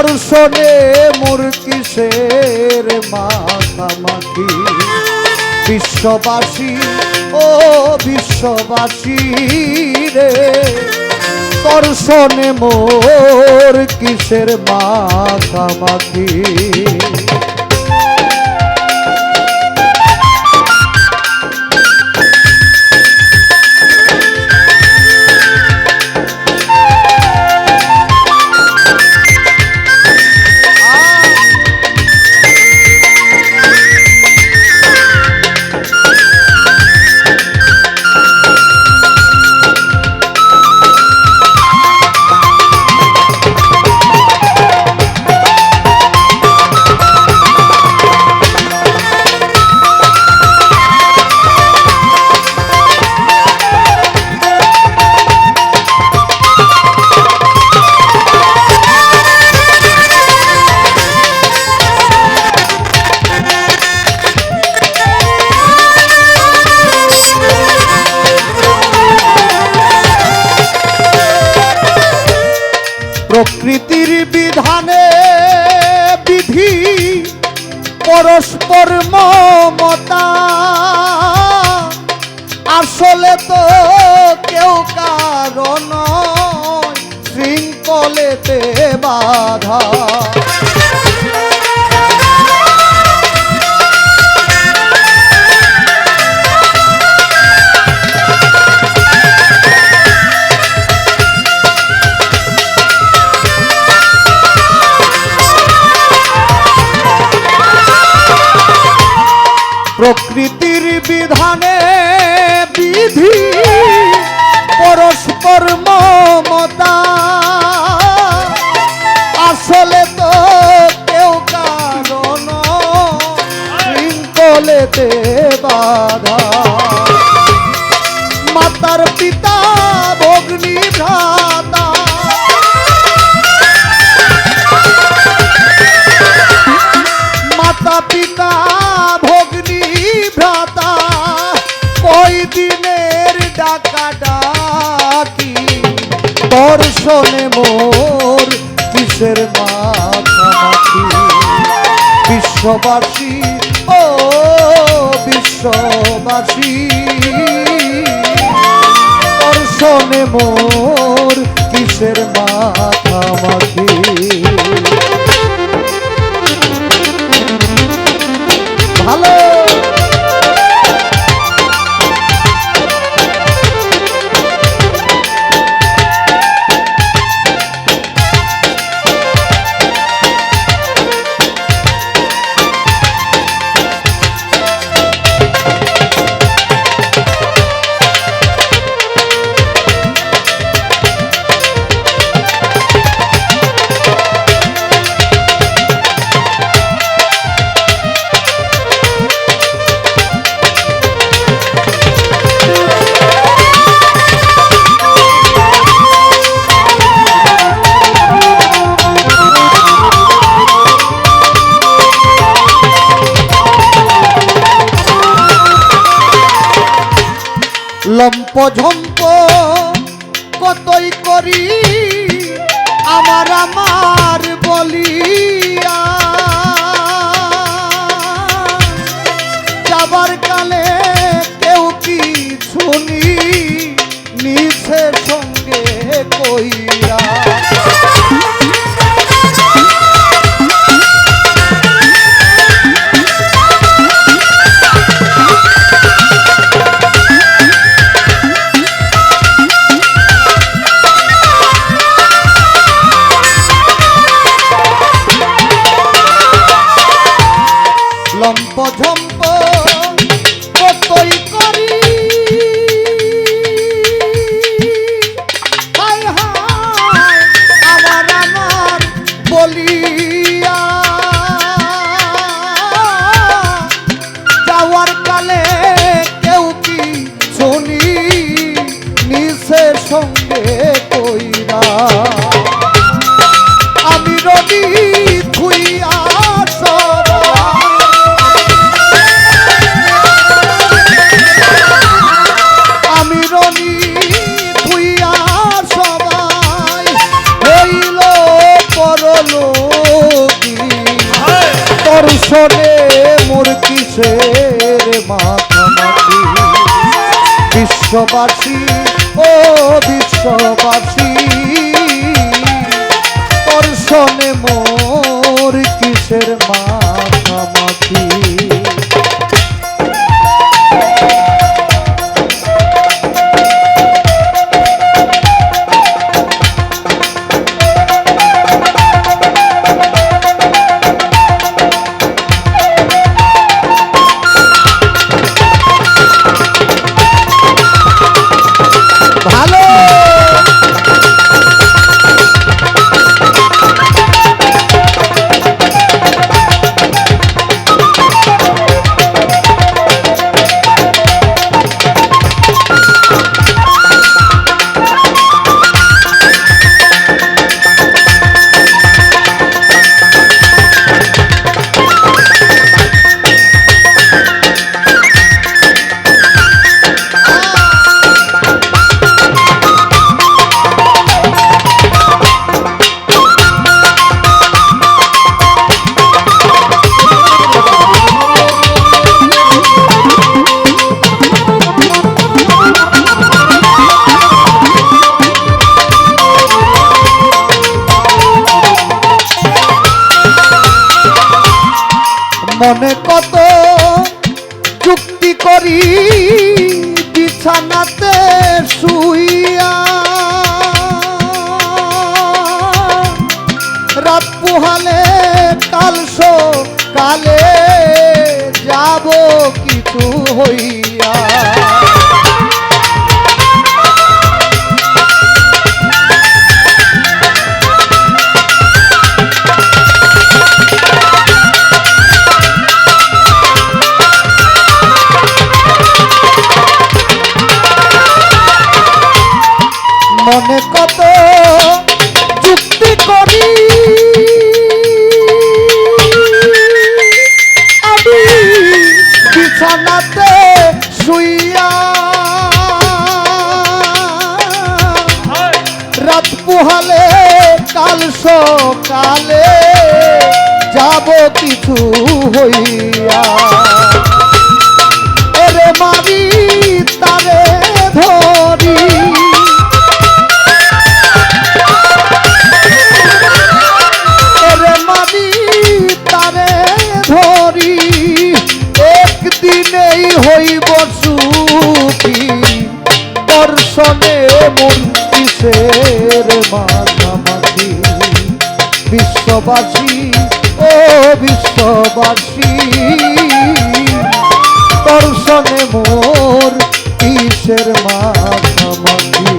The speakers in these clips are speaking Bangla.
দর্শনে মোর কিসের মাখামাখি। বিশ্ববাসী ও বিশ্ববাসী রে, দর্শনে মোর কিসের মাখামাখি। প্রকৃতির বিধানে বিধি পরস্পর মমতা, আসলে তো কেউ কারণ শৃঙ্খলেতে বাধা। প্রকৃতির বিধানে বিধি পরস্পর মমতা, আসলে তো কেউ কারণ শৃঙ্খলেতে বাধা। মাতার পিতা ভগ্নী ভ্রাতা, মাতা পিতা ভগ্নী ভ্রাতা, ওই দিনের ডাকা ডাকি। দর্শনে মোর কিসের মাখামাখি। বিশ্ববাসী ও বিশ্ববাসী, দর্শনে মোর কিসের মাখামাখি। ভালো লম্প ঝম্প কতই করি আমার আমার বলিয়া, যাবার কালে কেউ কি শুনি নিছে সঙ্গে কইরা। বিশ্ববাসী ও বিশ্ববাসী তোর শোনে মোর কিসের মাখামাখি মনে কত যুক্তি করি বিছানাতে শুইয়া রাত পোহালে কাল সকালে যাব কিছু হইয়া মনে কত যুক্তি করি আমি বিছানাতে শুইয়া রাত পোহালে কাল সকালে যাব কিছু হইয়া ওরে মারি তারে ধরি একদিনেই হইব সুখী দর্শনে মন কিসের মাঝামাঝি বিশ্ববাসী ও বিশ্ববাসী দর্শনে মোর কিসের মাঝামাঝি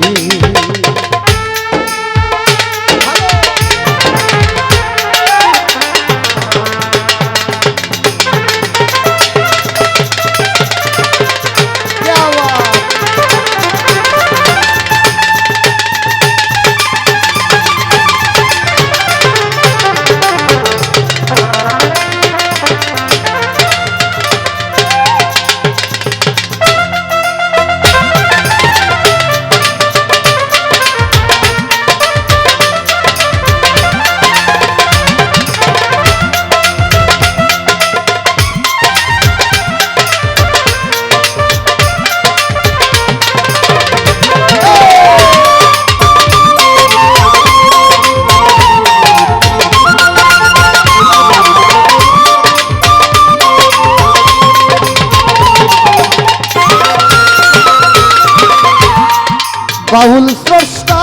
বাউল স্রষ্টা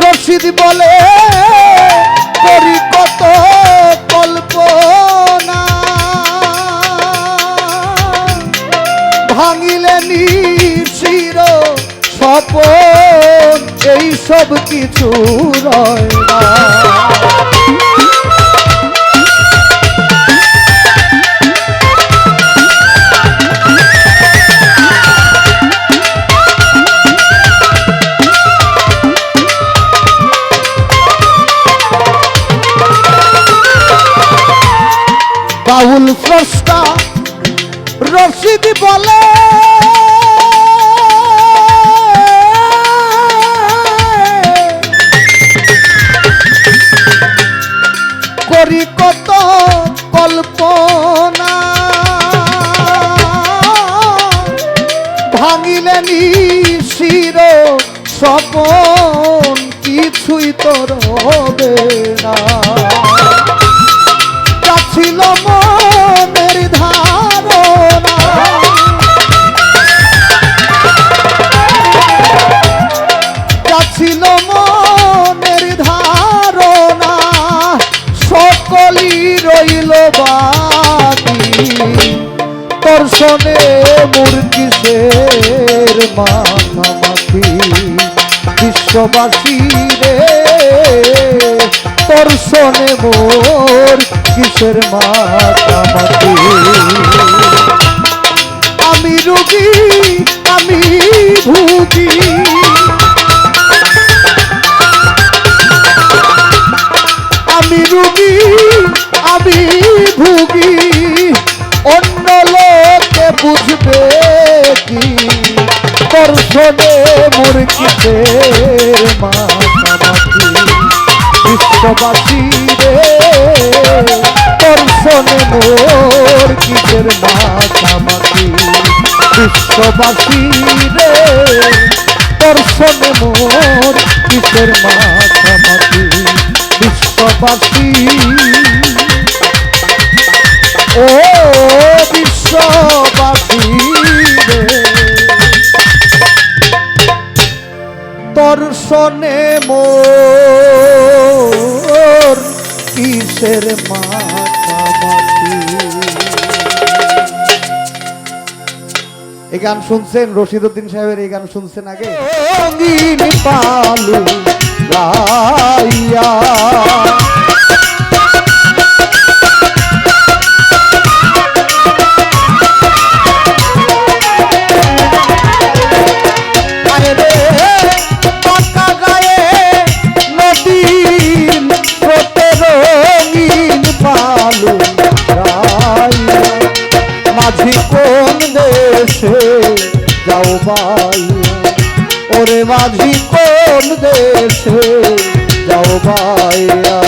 রশিদ বলে করি কত কল্পনা ভাঙিলে নিশির স্বপন এই সব কিছু রয় না বাউল স্রষ্টা রশিদ বলে করি কত কল্পনা ভাঙিলে নি শির স্বপন কিছুই তো রবে না, যাচ্ছিল মনের ধারণা, যাচ্ছিল মনের ধারণা, সকলই রইল বাকি, তোর শোনে মুরগিসের মাখামাখি, বিশ্ববাসী রে তোর শোনে মোর কিসের মাখামাখি। আমি রোগী আমি ভুগি, আমি রোগী আমি ভুগি, অন্য লোকে বুঝবে কি, তোর শোনে মুরগিদের মাখামাখি, বিশ্ববাসী রে তোর শোনে মোর কিসের মাখামাখি, বিশ্ববাসী রে তোর শোনে মোর কিসের মাখামাখি, বিশ্ববাসী ও বিশ্ববাসী রে তোর শোনে মোর কিসের মাখামাখি। এই গান শুনছেন? রশিদউদ্দিন সাহেবের এই গান শুনছেন আগে? রঙিন পালু রাইয়া মাঝি কোন দেশে যাও বাইয়া, ওরে মাঝি কোন দেশে যাও বাইয়া,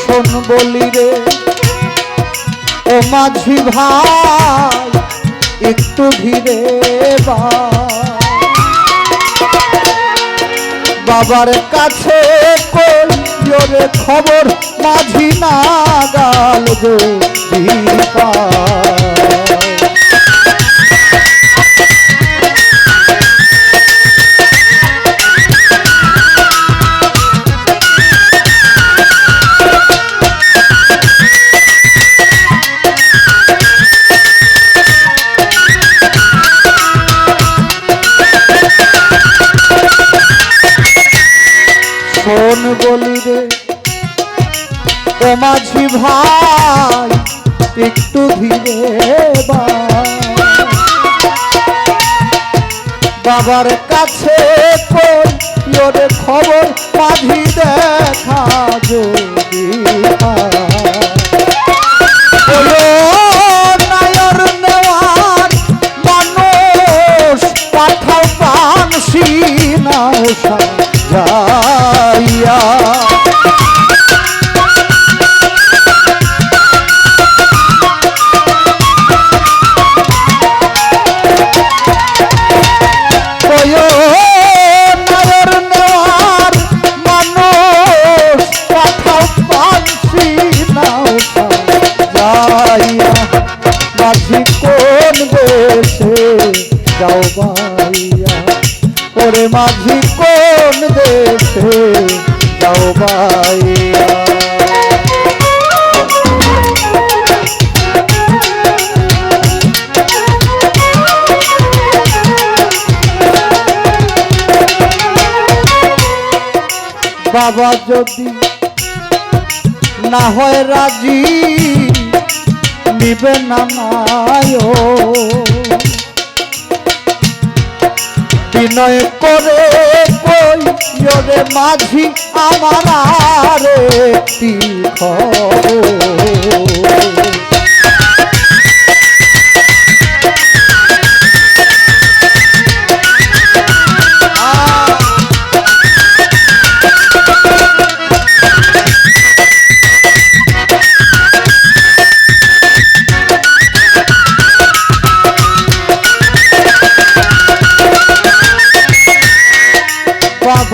শোন বলি রে ও মাঝি ভাই একটু ধীরে বাবার কাছে কইরে খবর, মাঝি নাগাল যদি পায়, শোন বলি রে ও মাঝি ভাই একটু ধীরে বাবার কাছে কইরে খবর, মাঝি দেখা যদি নায়র নেওয়ার মানুষ পাঠাও পানসি নাও যাইয়া, নায়র নেওয়ার মানুষ পাঠাও পানসি নাও যাইয়া, মাঝি কোন দেশে যাও বাইয়া, ওরে মাঝি কোন দেশে যাও বাইয়া। বাবা যদি না হয় রাজি, নিবে না নায়, বিনয় করে কইরে মাঝি আমার আর একটি খবর,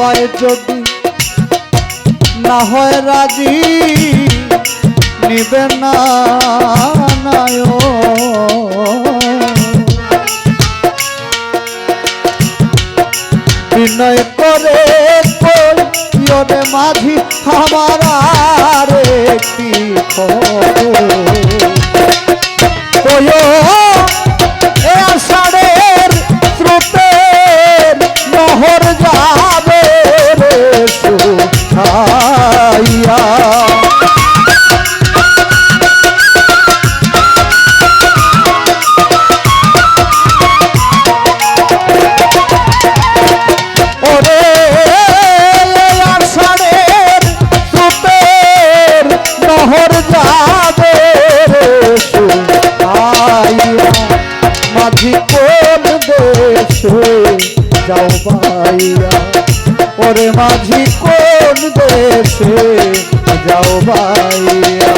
হয় যদি না হয় রাজি নিবে না বিনয় করে কইরে মাঝি আমার আর একটি আষাঢ়ের স্রোতের নহর যাবে রে শুকাইয়া মাঝি কোন দেশে যাও বাইয়া ওরে মাঝি কোন দেশে যাও বাইয়া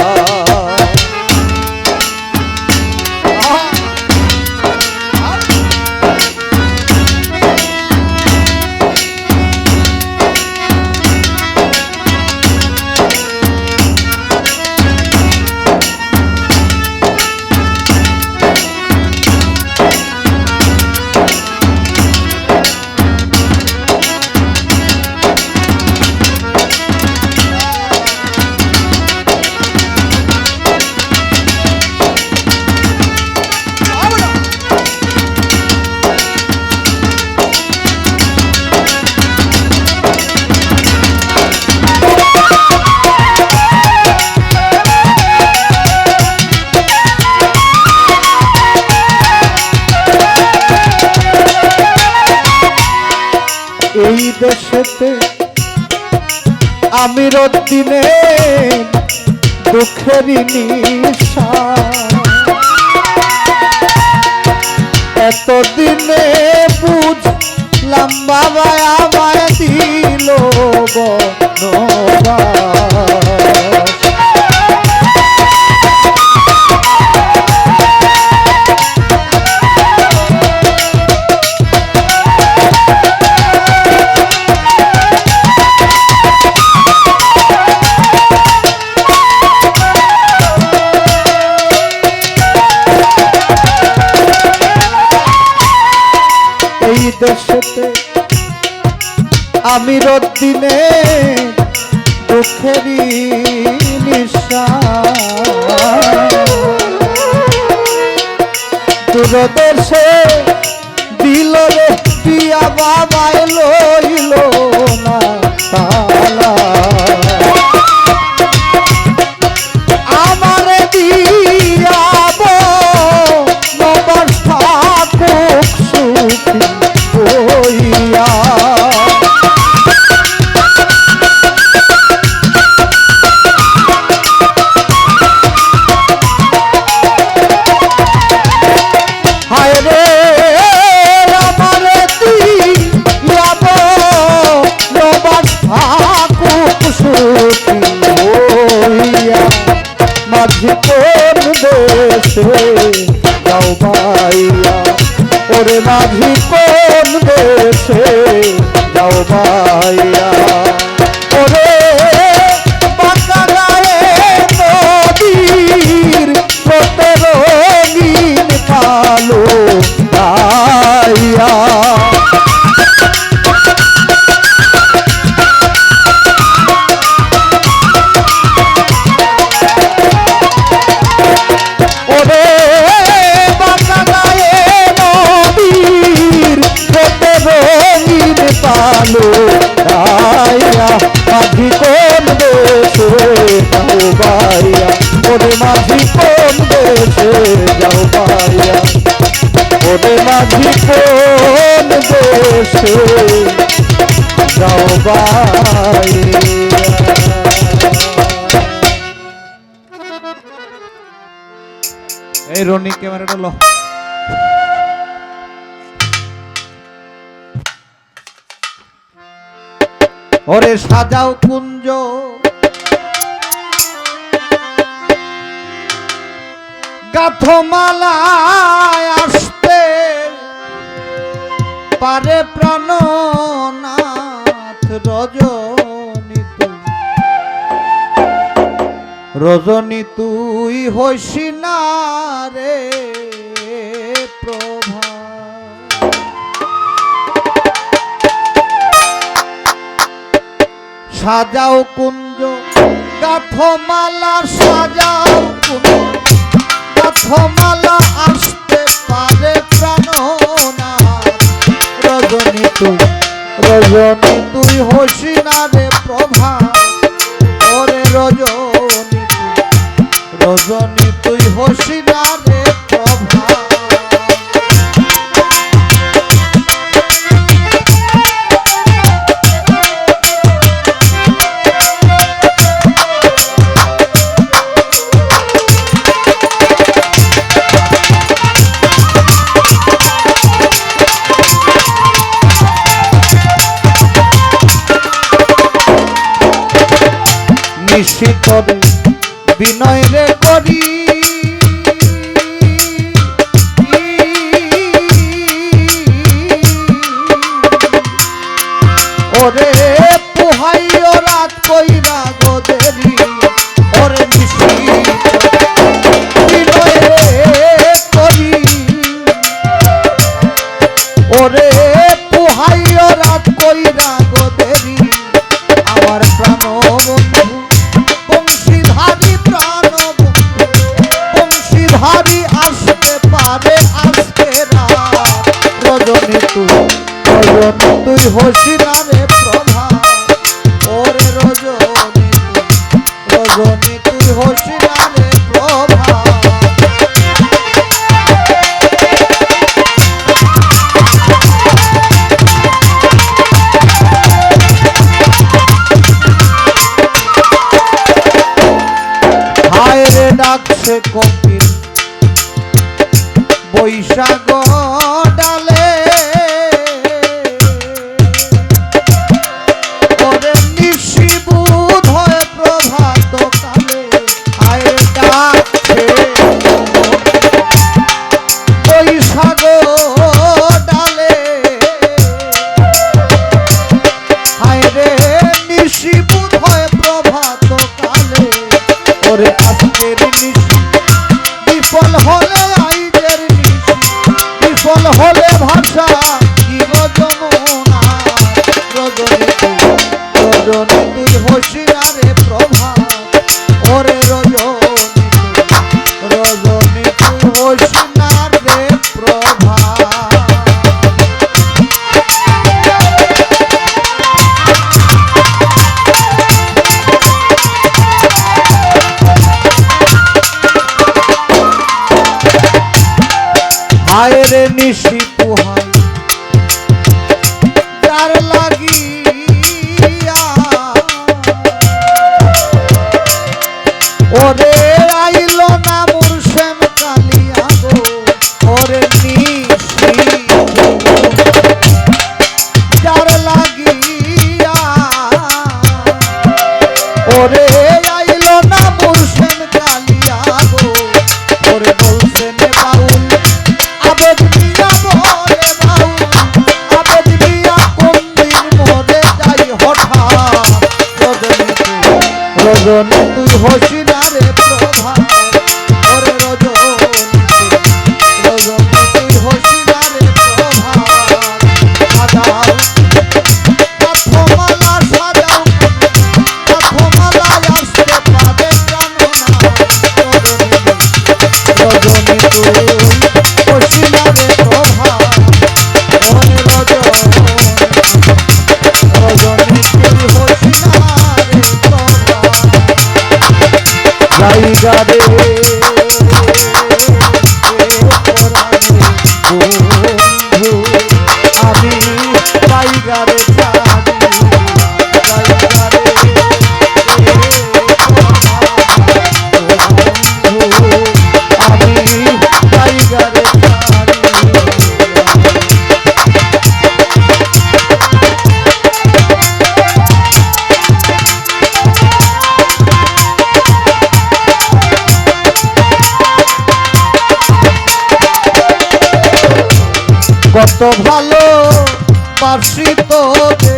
এই দেশেতে আমি রদিনে দুঃখেরই নিশা এতদিনে বুঝলাম বাবা আমায় দিল বনবাস দেশেতে আমি রদিনে দুঃখেরই নিশা দূরদেশে দিল রে দিয়া বাবায় লইল না তালা আমারে দিয়াব নবার থাকুক সুখী হইয়া হায় রে আমারে দিয়াব নবার থাকুক সুখী হইয়া মাঝি কোন দেশে যাও বাইয়া ওরে মাঝি কোন দেশে যাও বাইয়া ওরে বাঁকা গায়ে নদীর স্রোতে রঙিন কালো গাইয়া ওরে বাঁকা গায়ে নদীর স্রোতে রঙিন কালো গাইয়া মাঝি কোন দেশে যাও বাইয়া ওরে মাঝি কোন দেশে যাও বাইয়া ওরে মাঝি কোন দেশে যাও বাইয়া এই রনি ক্যামেরাটা লো ওরে সাজাও কুঞ্জ গাথমালায় আসতে পারে প্রাণনাথ রজনী তুই, রজনী তুই হইসি না রে প্রভা। সাজাও কুঞ্জ গাথমালা, সাজাও কুঞ্জ গাথমালা, আসতে পারে প্রাণনাথ। রজনী তুই, রজনী তুই হইসি না রে প্রভা। ওরে রজনী তুই, রজনী তুই হইসি না রে প্রভা। নিশিতরে বিনয় রে করি, ওরে পুহাইও রাত কইরা গোদেরি। ওরে বিনয় রে করি, ওরে পুহাইও রাত কইরা গোদেরি। আমার প্রাণ বন্ধু বংশীধারী, প্রাণ বন্ধু বংশীধারী, আসতে পারে আজকে রাত। রজনী তুই, রজনী তুই হইসি না রে প্রভা। ওরে রজনী তুই, রজনী তুই হইসি না রে প্রভা। হায় রে ডাকছে কোকিল বৈশাখ ডালে, ওরে নিশি বুধ হয় প্রভাত কালে। হায় রে ডাকছে বৈশাখ ডালে, হায় রে নিশি বুধ হয় প্রভাত কালে। ওরে আজকের নিশি বিফল হলে, আইজের নিশি বিফল হলে ভাষা কি গো যমুনা। রজনী তুই, রজনী তুই হইসি না রে প্রভা। ওরে রজনী তুই, রজনী তুই হইসি না রে প্রভা। হায় রে নিশি পুহাই যার লাগিয়া, ওরে আইল না মুর্শেম কালিয়া গো। ওরে নিশি যার লাগিয়া, ওরে আইল না মুর্শেম কালিয়া গো। ওরে বলছেন বাউল আবেদ মিয়া, বলে বাউল আবেদ মিয়া, কোন দিন মরে যাই হঠাৎ। রজনী তুই, রজনী তুই হইসি না রে প্রভা। ওরে রজনী তুই, রজনী তুই হইসি না রে প্রভা। সাজাও গাথমালা, সাজাও গাথমালা, আসতে পারে প্রাণনাথ। রজনী তুই, হইসি না রে প্রভা। ওরে রজনী, রজনী তুই হইসি না রে প্রভা। জায়গা রে বন্ধু, আমি জায়গা রে জানি, জায়গা রে বন্ধু, আমি জায়গা রে জানি। কত ভালো বাসি তোরে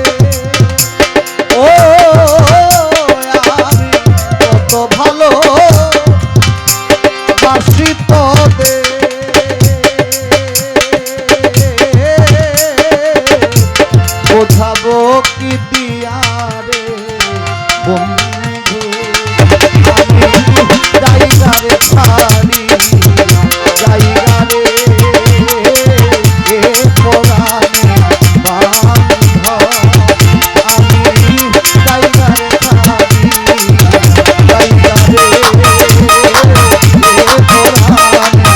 বন্ধু আমি জায়গারে ছাড়ি জায়গারে এ পরাণে বান্ধ আমি জায়গারে ছাড়ি জায়গারে এ পরাণে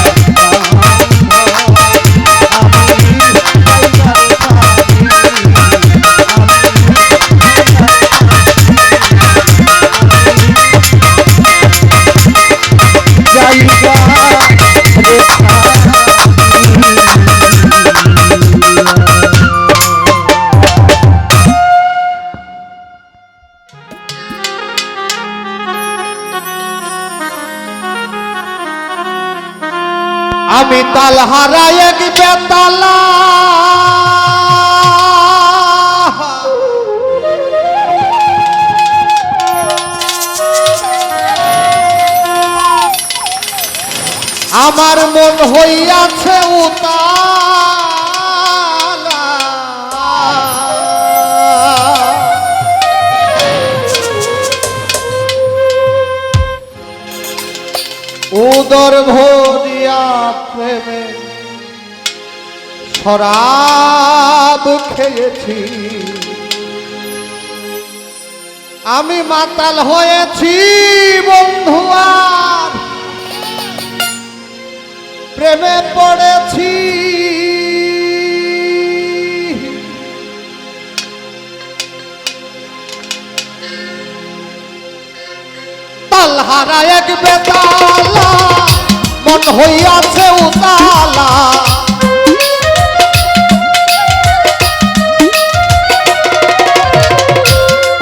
আমি তাল হারাই এক বেতালা আমার মন হইয়াছে উতালা উদর ভরিয়া প্রেমে শরাব খেয়েছি আমি মাতাল হয়েছি বন্ধুয়া প্রেমে পড়েছি তালহারা এক বেতালা মন হইয়াছে উতালা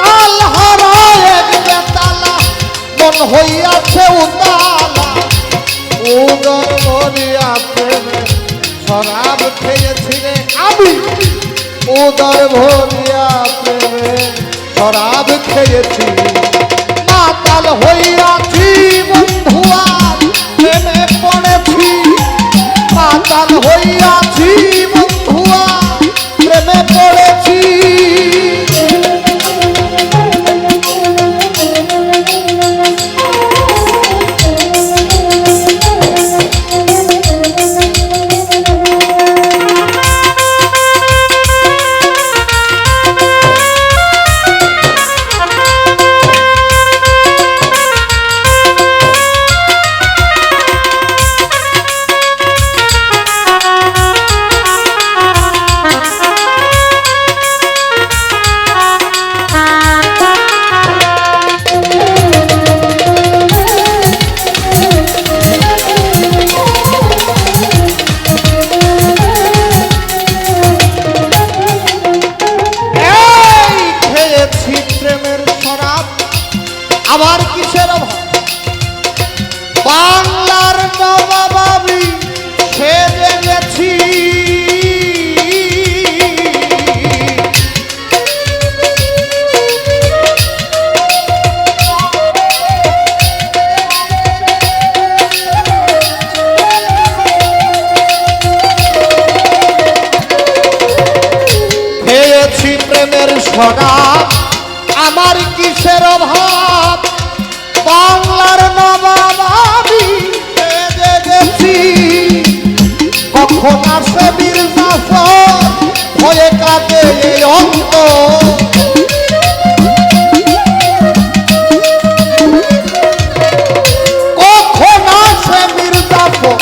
তালহারা এক বেতালা মন হইয়াছে উতালা উদর ভরিয়া প্রেমে শরাব খেয়েছি রে আমি উদর ভরিয়া প্রেমে শরাব খেয়েছি মাতাল হইয়াছি বন্ধুয়া প্রেমে পড়েছি মাতাল হইয়াছি বন্ধুয়া প্রেমে পড়েছি আমার কিসের অভাব বাংলার নবাবি সেজে গেছি খেয়েছি প্রেমের শরাব আমার কিসের অভাব বাংলার নবাব আমি সেজে গেছি কখন আসে বীর জাফর হয়ে কাঁদে এই অন্তর কখন আসে বীর জাফর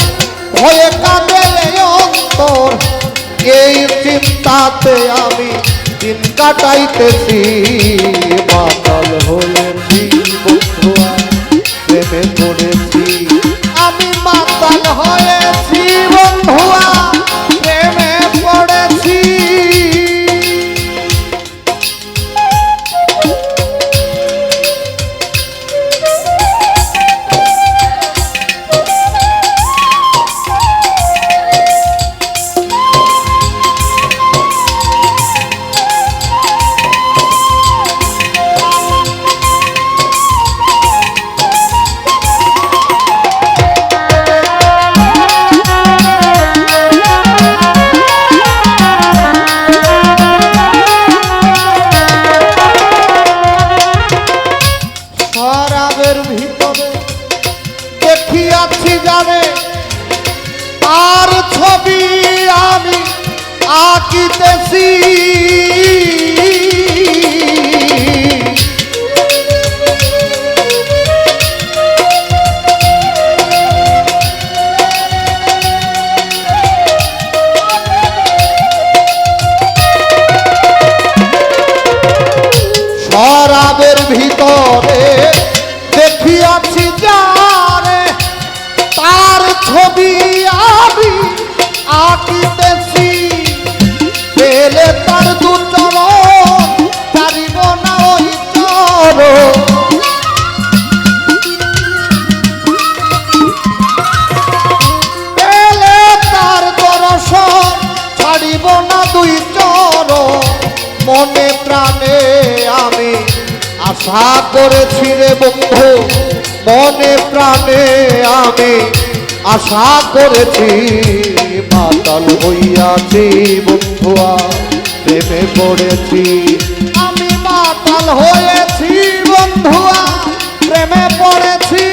হয়ে কাঁদে এই অন্তর এই চিন্তাতে আমি দিন কাটাইতেছি মাতাল হয়েছি বন্ধুয়া প্রেমে পড়েছি আমি মাতাল হয়েছি বন্ধুয়া প্রেমে পড়েছি মনের ভিতরে দেখিয়াছি যারে, তার ছবি আমি আঁকিতেছি। পেলে তার দু চরণ পারিব না ওই চরণ, পেলে তার দর্শন ছাড়িব না দুই চরণ। মনে প্রাণে আমি আশা করেছি রে বন্ধু, মনে প্রাণে আমি আশা করেছি। মাতাল হইয়াছি বন্ধুয়া প্রেমে পড়েছি, আমি মাতাল হয়েছি বন্ধুয়া প্রেমে পড়েছি।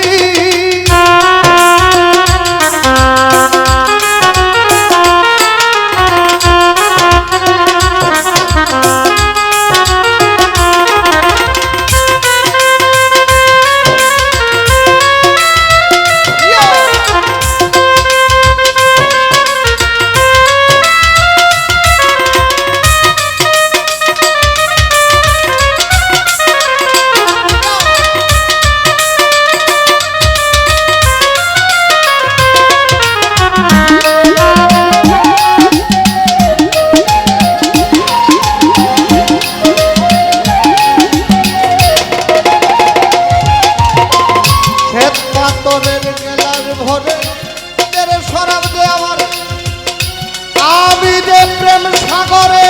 আমি যে প্রেম সাগরে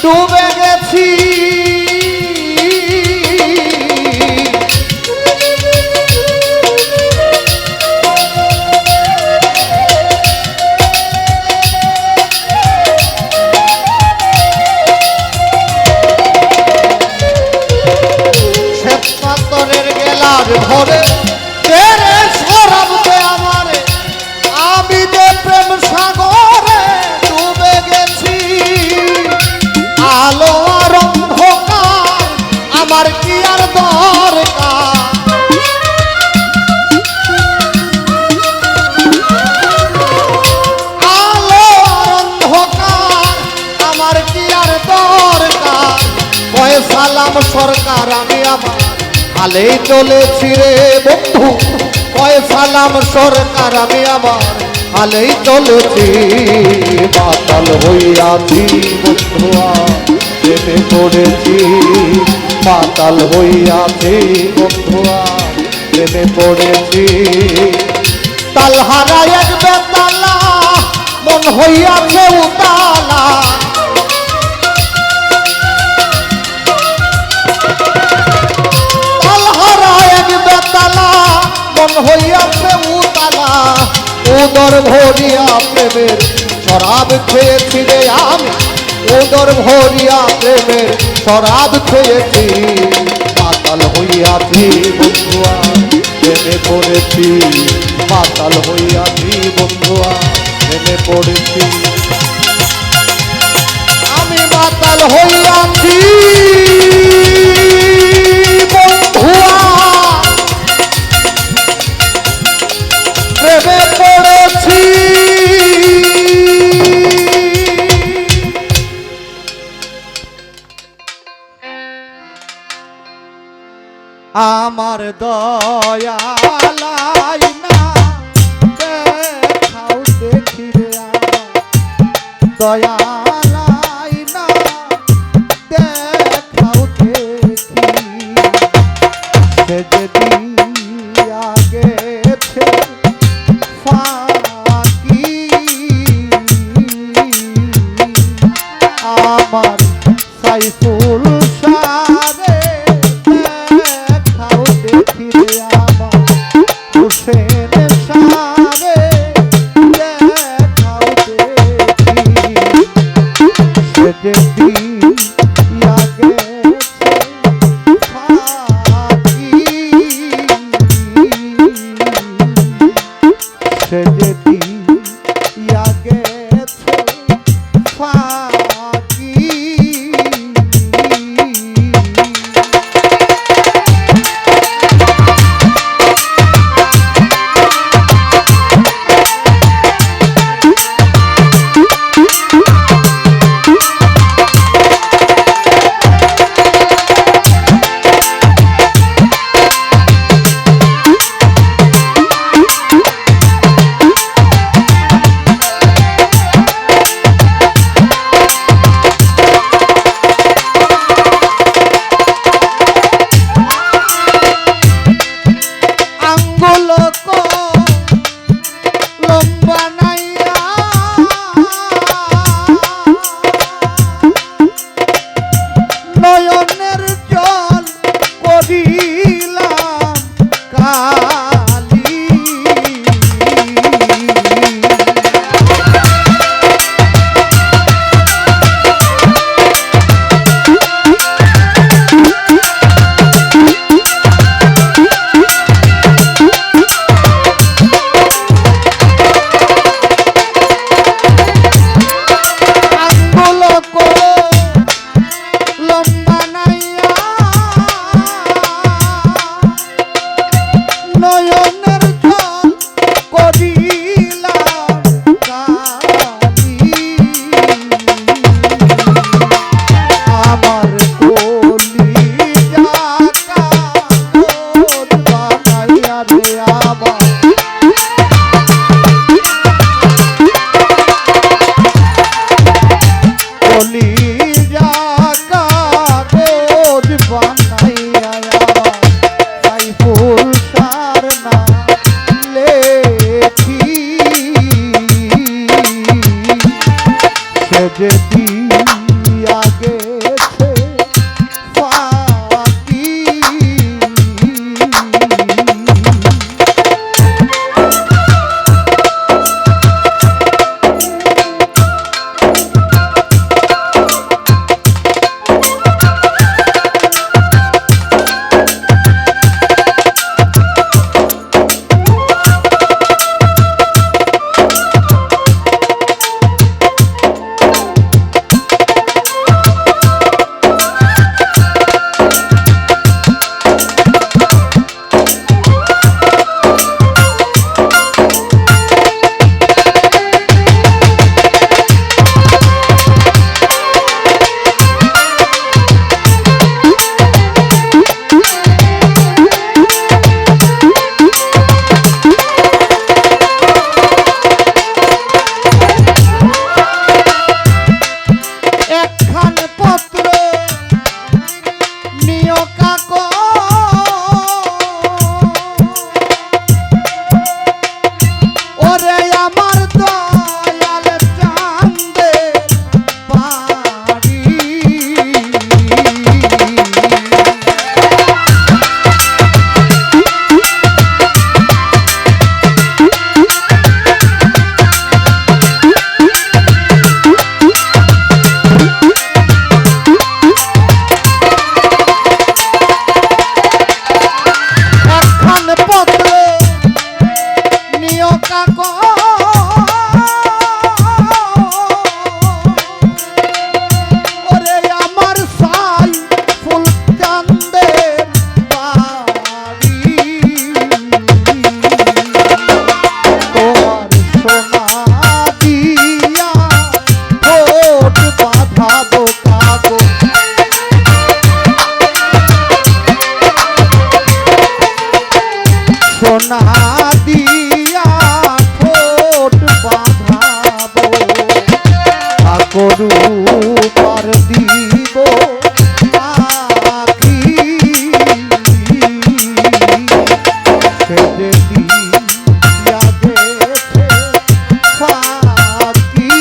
ডুবে গেছি, শ্বেত পাথরের গেলার ভরে তেরে শরাব দে আমারে। আমি যে প্রেম সাগরে ডুবে গেছি, আলো আর অন্ধকার আমার কি আর দরকার। আলো আর অন্ধকার আমার কি আর দরকার। কয়ে সালাম সরকার আমি আমার হালেই চলেছি রে বন্ধু, কয়ে সালাম সরকার আমি আমার হালেই চলেছি। মাতাল হইয়াছি বন্ধুয়া প্রেমে পড়েছি, মাতাল হইয়াছি বন্ধুয়া প্রেমে পড়েছি। তালহারা এক বেতালা মন হইয়াছে উতালা, তালহারা এক বেতালা মন হইয়াছে উতালা। উদর ভরিয়া প্রেমের শরাব খেয়েছি রে আমি, উদর ভরিয়া প্রেমের শরাব খেয়েছি। মাতাল হইয়াছি বন্ধুয়া প্রেমে পড়েছি, মাতাল হইয়াছি বন্ধুয়া প্রেমে পড়েছি। আমি মাতাল হইয়াছি বন্ধুয়া প্রেমে পড়েছি। আমার দয়ালাই না দেখাও দেখি রে, আমার দয়ালাই না দেখাও দেখি। সে যদি গেছে ফাঁকি আমার সাইফুল সারে দেখাও দেখি রে, আমার হুসেন সারে দেখাও দেখি। না দিয়া ঠোঁট বাঁধাবো আকরু পার দিব আখি সে যে দিয়া গেছে ফাঁকি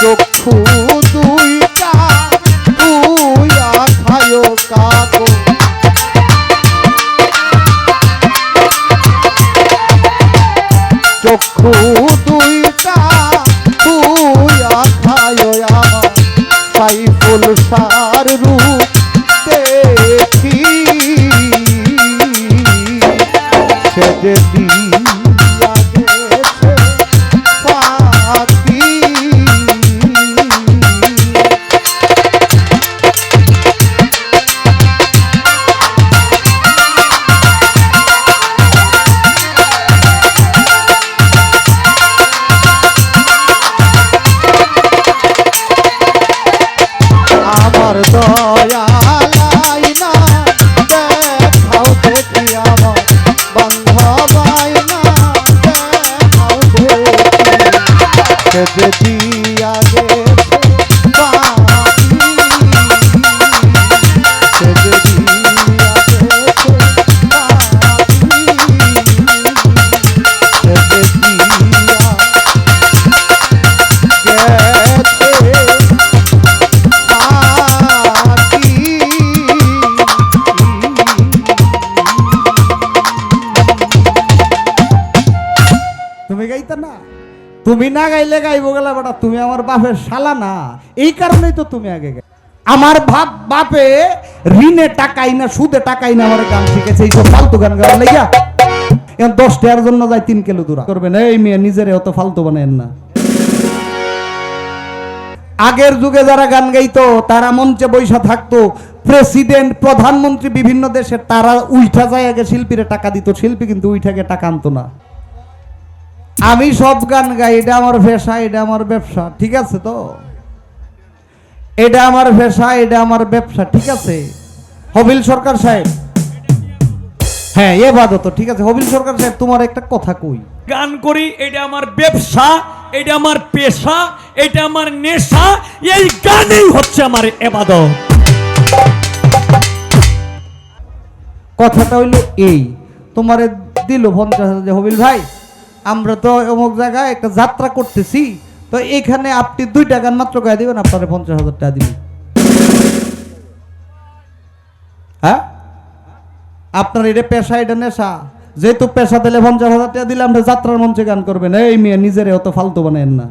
চক্ষু দুইটা তুইয়া খায় কাকো চক্ষু দুইটা তুইয়া খায় আমার সাইফুল সার রূপ দেখি সে যে দিয়া গেছে ফাঁকি আমার দয়ালাই না দেখাও দেখি আমার বান্ধবাই না দেখাও দেখি সে দিয়া গেছে বাকি সে দিয়া গেছে বাকি সে দিয়া গেছে তুমি গাইতে না, তুমি না গাইলে গাইবো গেলা বেটা, তুমি আমার বাপের শালা না, এই কারণেই তো তুমি আগে গাই। আমার বাপে ঋণে টাকাই না সুদে টাকাই না আমার গান শিখেছে, এই সব ফালতু গান গাওয়ার লাগিয়া এখন 10 টাকার জন্য যায় 3 কিলো দূরা করবেন। এই মেয়ে নিজের অত ফালতু বানায়েন না। আগের যুগে যারা গান গাইতো তারা মঞ্চে বৈশা থাকতো, প্রেসিডেন্ট প্রধানমন্ত্রী বিভিন্ন দেশের, তারা উইঠা যায় আগে শিল্পীরা টাকা দিত, শিল্পী কিন্তু উইঠাকে টাকা আনতো না। আমি সব গান গাই, এটা আমার পেশা, এটা আমার ব্যবসা, ঠিক আছে তো? এটা আমার পেশা, এটা আমার ব্যবসা, ঠিক আছে? হবিল সরকার সাহেব, হ্যাঁ এবাদত, ঠিক আছে? হবিল সরকার সাহেব তোমার একটা কথা কই, গান করি, এটা আমার ব্যবসা, এটা আমার পেশা, এটা আমার নেশা, এই গানেই হচ্ছে আমার ইবাদত। কথাটা হইলো এই, তোমারে দিল 50,000 যে হবিল ভাই আমরা তো অমুক জায়গায় একটা যাত্রা করতেছি, তো এইখানে আপনি 2টা গান মাত্র গায়ে দিবেন, আপনারে 50,000 টাকা দিবেন। হ্যাঁ, আপনার এটা পেশা, এটা নেশা, যেহেতু পেশা দিলে 50,000 টাকা দিলে আমরা যাত্রার মঞ্চে গান করবেন। এই মেয়ে নিজেরে অত ফালতু বানায়েন না,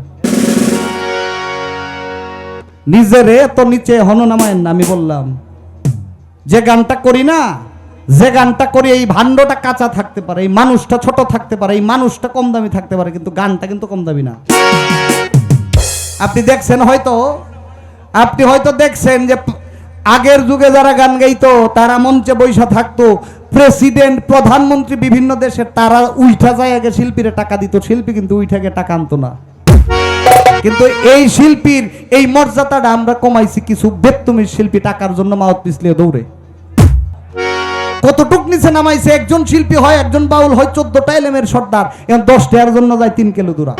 নিজেরে এত নিচে হন নামায়েন না। আমি বললাম যে গানটা করি না, যে গানটা করি এই ভাণ্ডটা কাঁচা থাকতে পারে, এই মানুষটা ছোট থাকতে পারে, এই মানুষটা কম দামি থাকতে পারে, কিন্তু গানটা কিন্তু কম দামি না। আপনি দেখছেন হয়তো, আপনি হয়তো দেখছেন যে আগের যুগে যারা গান গাইতো তারা মঞ্চে বৈশা থাকতো, প্রেসিডেন্ট প্রধানমন্ত্রী বিভিন্ন দেশের তারা উইঠা যায় আগে শিল্পীরা টাকা দিত, শিল্পী কিন্তু উইঠা গিয়ে টাকা আনতো না। কিন্তু এই শিল্পীর এই মর্যাদাটা আমরা কমাইছি কিছু বেত্তমির শিল্পী টাকার জন্য মাওত পিছলিয়ে দৌড়ে। কতটুক নিচে নামাইছে, একজন শিল্পী হয়, একজন বাউল হয় 14টা এলেমের সর্দার, এখন 10 টাকার জন্য যায় 3 কিলো দূরা।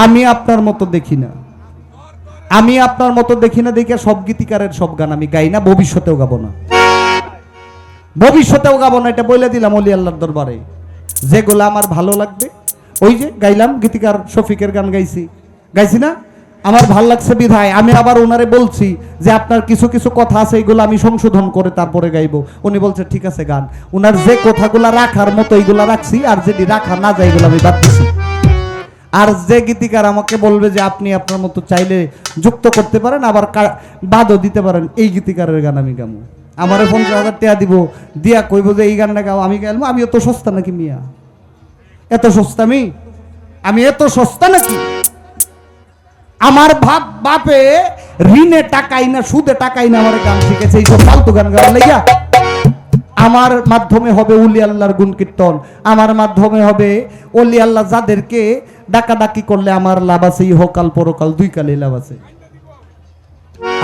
আমি আপনার মতো দেখি না, আমি আপনার মতো দেখি না দেখে সব গীতিকারের সব গান আমি গাই না, ভবিষ্যতেও গাবো না, ভবিষ্যতেও গাবো না। এটা বলে দিলাম ওলি আল্লাহর দরবারে, যেগুলো আমার ভালো লাগবে ওই যে গাইলাম। গীতিকার শফিকের গান গাইছি না, আমার ভাল লাগছে বিধায় আমি আবার ওনারে বলছি যে আপনার কিছু কিছু কথা আছে এইগুলো আমি সংশোধন করে তারপরে গাইবো। উনি বলছে ঠিক আছে গান। ওনার যে কথাগুলা রাখার মতো এইগুলা রাখছি, আর যেটি রাখা না যায় এগুলো আমি বাদ দিছি। আর যে গীতিকার আমাকে বলবে যে আপনি আপনার মতো চাইলে যুক্ত করতে পারেন, আবার বাদও দিতে পারেন, এই গীতিকারের গান আমি গামো। আমারে 50,000 টাকা দিব, দিয়া কইব যে এই গানটা গাও, আমি গাইলাম। আমি এত সস্তা নাকি মিয়া? এত সস্তা আমি এত সস্তা নাকি? আমার বাপে ঋণে টাকাই না সুদে টাকাই না আমার গান শিখেছে, এইসব ফালতু গান গাওয়ার লাইগা। আমার মাধ্যমে হবে উলি আল্লাহর গুণ কীর্তন, আমার মাধ্যমে হবে অলি আল্লাহ যাদেরকে ডাকাডাকি করলে আমার লাভ আছে, ইহকাল পরকাল 2 কালে লাভ আছে।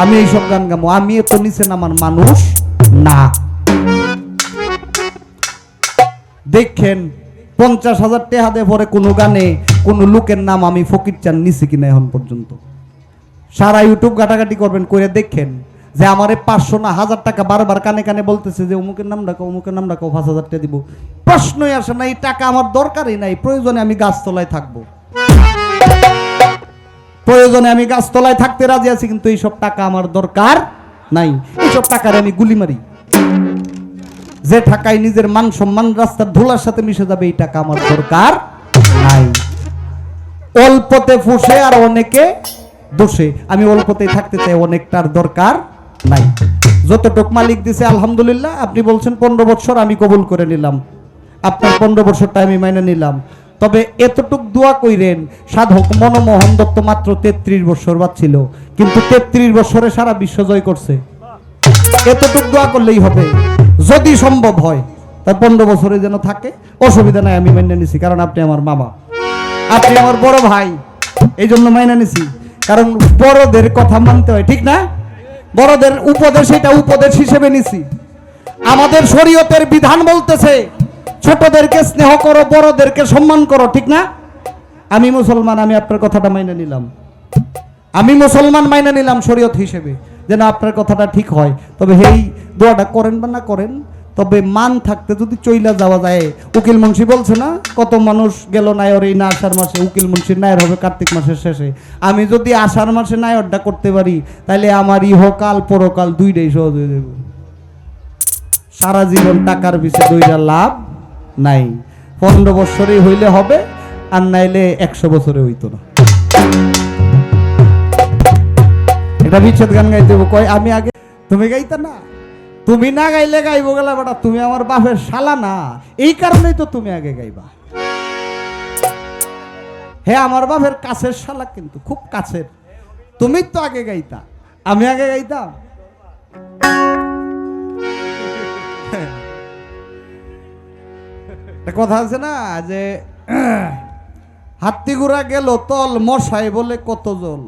আমি এইসব গান গামো, আমি এত নিচে নামার মানুষ না। দেখেন 50,000 টাকা দিয়ে পরে কোনো গানে কোনো লোকের নাম আমি ফকির চান নিছি কিনা এখন পর্যন্ত। সারা ইউটিউব ঘাটাঘাটি করবেন, করে দেখেন যে আমারে 500 না 1000 টাকা বারবার কানে কানে বলতেছে যে অমুকের নাম ডাকো, অমুকের নাম ডাকো, 5,000 টাকা দিব। প্রশ্নই আসে না, এই টাকা আমার দরকারই নাই। প্রয়োজনে আমি গাছতলায় থাকবো, প্রয়োজনে আমি গাছতলায় থাকতে রাজি আছি, কিন্তু এইসব টাকা আমার দরকার নাই। এইসব টাকার আমি গুলি মারি। যে টাকায় নিজের মান সম্মান রাস্তার ধুলার সাথে মিশে যাবে, এই টাকা আমার দরকার নাই। অল্পতে ফুসে আর অনেকে দোষে, আমি অল্পতেই থাকতে চাই, অনেকটার দরকার নাই। যতটুক মালিক দিছে আলহামদুলিল্লাহ। আপনি বলছেন 15 বছর, আমি কবুল করে নিলাম, আপনার 15 বছরটা আমি মাইনে নিলাম। তবে এতটুক দোয়া কইরেন, সাধক মনমোহন দত্ত মাত্র 33 বছর বাঁচছিল, কিন্তু 33 বছরে সারা বিশ্ব জয় করছে। এতটুক দোয়া করলেই হবে, যদি সম্ভব হয় তার 15 বছরে যেন থাকে, অসুবিধা নাই, আমি মাইনে নিছি। কারণ আপনি আমার মামা, আপনি আমার বড় ভাই, এই জন্য মাইনে নিছি। কারণ বড়দের কথা মানতে হয়, ঠিক না? বড়দের উপদেশ, এটা উপদেশ হিসেবে নিছি। আমাদের শরীয়তের বিধান বলতেছে ছোটদেরকে স্নেহ করো, বড়দেরকে সম্মান করো, ঠিক না? আমি মুসলমান, আমি আপনার কথাটা মাইনে নিলাম, আমি মুসলমান মাইনে নিলাম শরীয়ত হিসেবে, যেন আপনার কথাটা ঠিক হয়। তবে এই দোয়াটা করেন বা না করেন, তবে মান থাকতে যদি চইলা যাওয়া যায়। উকিল মুন্সি বলছে না, কত মানুষ গেল নায়র এই না আষাঢ় মাসে, উকিল মুন্সির নায়র হবে কার্তিক মাসের শেষে। আমি যদি আষাঢ় মাসে নায়রটা করতে পারি, তাহলে আমার ইহকাল পরকাল 2টাই সহজ হয়ে যাবে। সারা জীবন টাকার পিছে দইরা লাভ নাই। 15 বছরই হইলে হবে, আর নাইলে 100 বছরে হইতো না। এটা বিচ্ছেদ গান গাইতে কয়, আমি আগে, তুমি গাইতা না, তুমি না গাইলে গাইবো গেলা বেটা, তুমি আমার বাপের শালা না, এই কারণেই তো তুমি আগে গাইবা। হ্যাঁ, আমার বাপের কাছের শালা, কিন্তু খুব কাছের। তুমি তো আগে গাইতা, আমি আগে গাইতাম। কথা আছে না যে হাতি ঘোড়া গেল তল, মশাই বলে কত জল।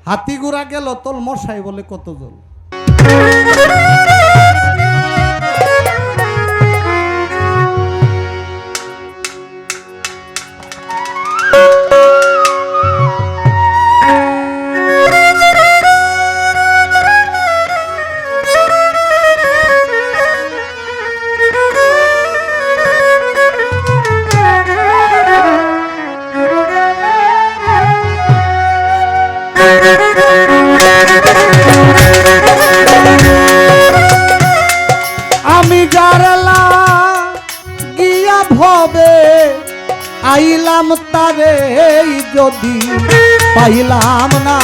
হাতি ঘোড়া গেল তল, মশাই বলে কত জল। আইলাম তারে যদি পাইলাম না,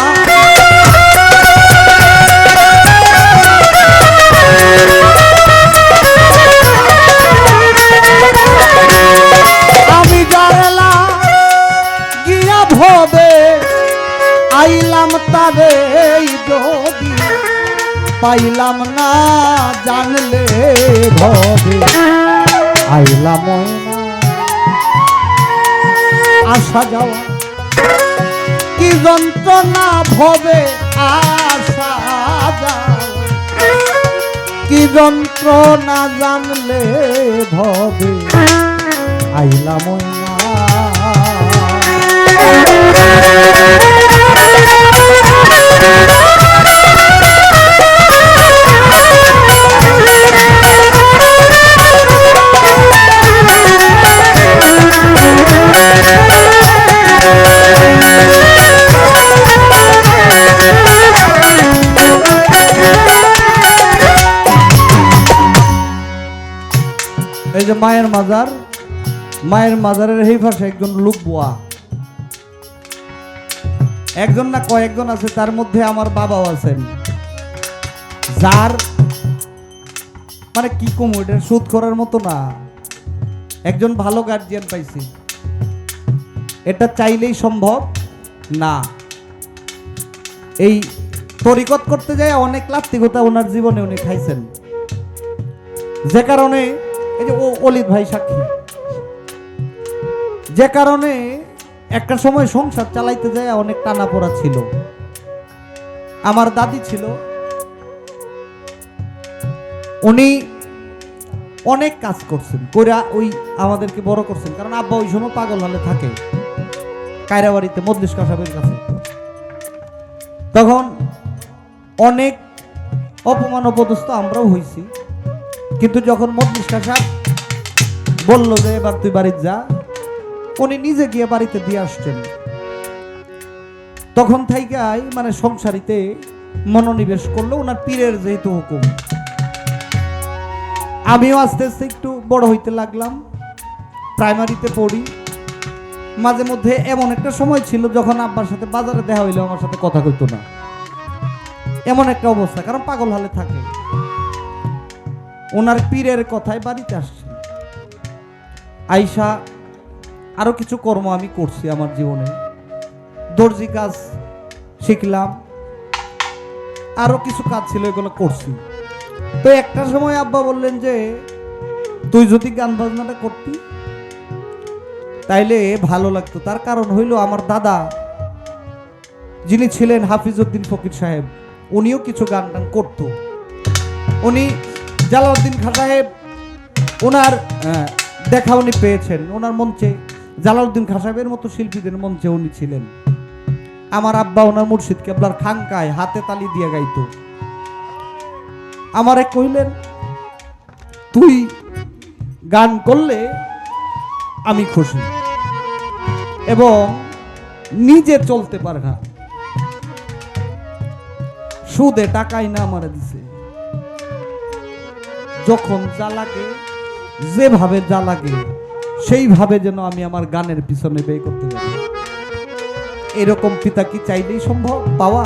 আমি জানলা গিয়া ভবে আইলাম তারে যদি পাইলাম না, জানলে ভবে আইলাম না, আসা যাওয়া কি যন্ত্রণা ভবে আসা যাওয়া কি যন্ত্রণা, জানলে ভবে আইলাম না। এই যে মায়ের মাজার, মায়ের মাজারের এই পাশে একজন লোক বুয়া, একজন না কয়েকজন আছে, তার মধ্যে আমার বাবাও আছেন, যার মানে কি কম ওইটা শোধ করার মতো না। একজন ভালো গার্জিয়ান পাইছি, এটা চাইলেই সম্ভব না। এই তরিকত করতে যায় অনেক লাত্তিকতা ওনার জীবনে উনি খাইছেন, যে কারণে এই যে অলিদ ভাই সাক্ষী, যে কারণে একটা সময় সংসার চালাইতে যায় অনেক টানাপোড়া ছিল। আমার দাদি ছিল, উনি অনেক কাজ করছেন, কইরা ওই আমাদেরকে বড় করছেন, কারণ আব্বা ওই সময় পাগল হলে থাকে কায়রাবাড়িতে মজলিস কাসাবের কাছে। তখন অনেক অপমান অপদস্থ আমরাও হয়েছি, কিন্তু যখন মজলিস কাসাব বললো যে এবার তুই বাড়িতে যা, উনি নিজে গিয়ে বাড়িতে দিয়ে আসছেন। তখন থাইকাই মানে সংসারিতে মনোনিবেশ করলো ওনার পীরের যেহেতু হুকুম। আমিও আস্তে আস্তে একটু বড় হইতে লাগলাম, প্রাইমারিতে পড়ি। মাঝে মধ্যে এমন একটা সময় ছিল যখন আব্বার সাথে বাজারে দেখা হইলে আমার সাথে কথা কইতো না, এমন একটা অবস্থা, কারণ পাগল হলে থাকে। ওনার পীরের কথায় বাড়িতে আসছে, আইসা আরো কিছু কর্ম আমি করছি আমার জীবনে, দর্জি কাজ শিখলাম, আরো কিছু কাজ ছিল এগুলো করছি। তো একটা সময় আব্বা বললেন যে তুই যদি গান বাজনাটা করতি তাইলে ভালো লাগতো। তার কারণ হইল আমার দাদা যিনি ছিলেন হাফিজউদ্দিন ফকির সাহেব, উনিও কিছু গান টান করতো। উনি জালাউদ্দিন খান সাহেব ওনার দেখা উনি পেয়েছেন, ওনার মঞ্চে জালাউদ্দিন খান সাহেবের মতো শিল্পীদের মঞ্চে উনি ছিলেন। আমার আব্বা ওনার মুর্শিদ কেবলার খানকায় হাতে তালি দিয়ে গাইতো। আমারে কইলেন তুই গান করলে আমি খুশি, এবং নিজে চলতে পারে না, সুদে টাকাই না আমারে দিছে, যখন যা লাগে যেভাবে যা লাগে সেইভাবে যেন আমি আমার গানের পিছনে ব্যয় করতে পারি। এরকম পিতা কি চাইলেই সম্ভব পাওয়া?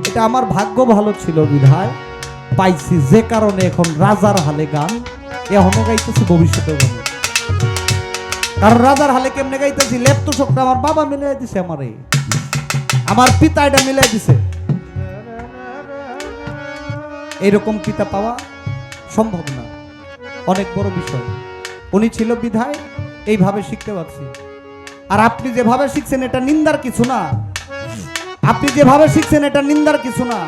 এটা আমার ভাগ্য ভালো ছিল বিধায় পাইছি, যে কারণে এখন রাজার হালে গান এখনো গাইতেছি, ভবিষ্যতেও গান। কারণ রাজার হালে কেমনে গাইতেছি, লেপ্ত শোকটা আমার বাবা মিলাই দিছে, আমারে আমার পিতা এটা মিলাই দিছে। এইরকম পিতা পাওয়া সম্ভব না, অনেক বড় বিষয়। উনি ছিল বিধায় এইভাবে শিখতে পারছি। আর আপনি যেভাবে শিখছেন এটা নিন্দার কিছু না, আপনি যেভাবে শিখছেন এটা নিন্দার কিছু না।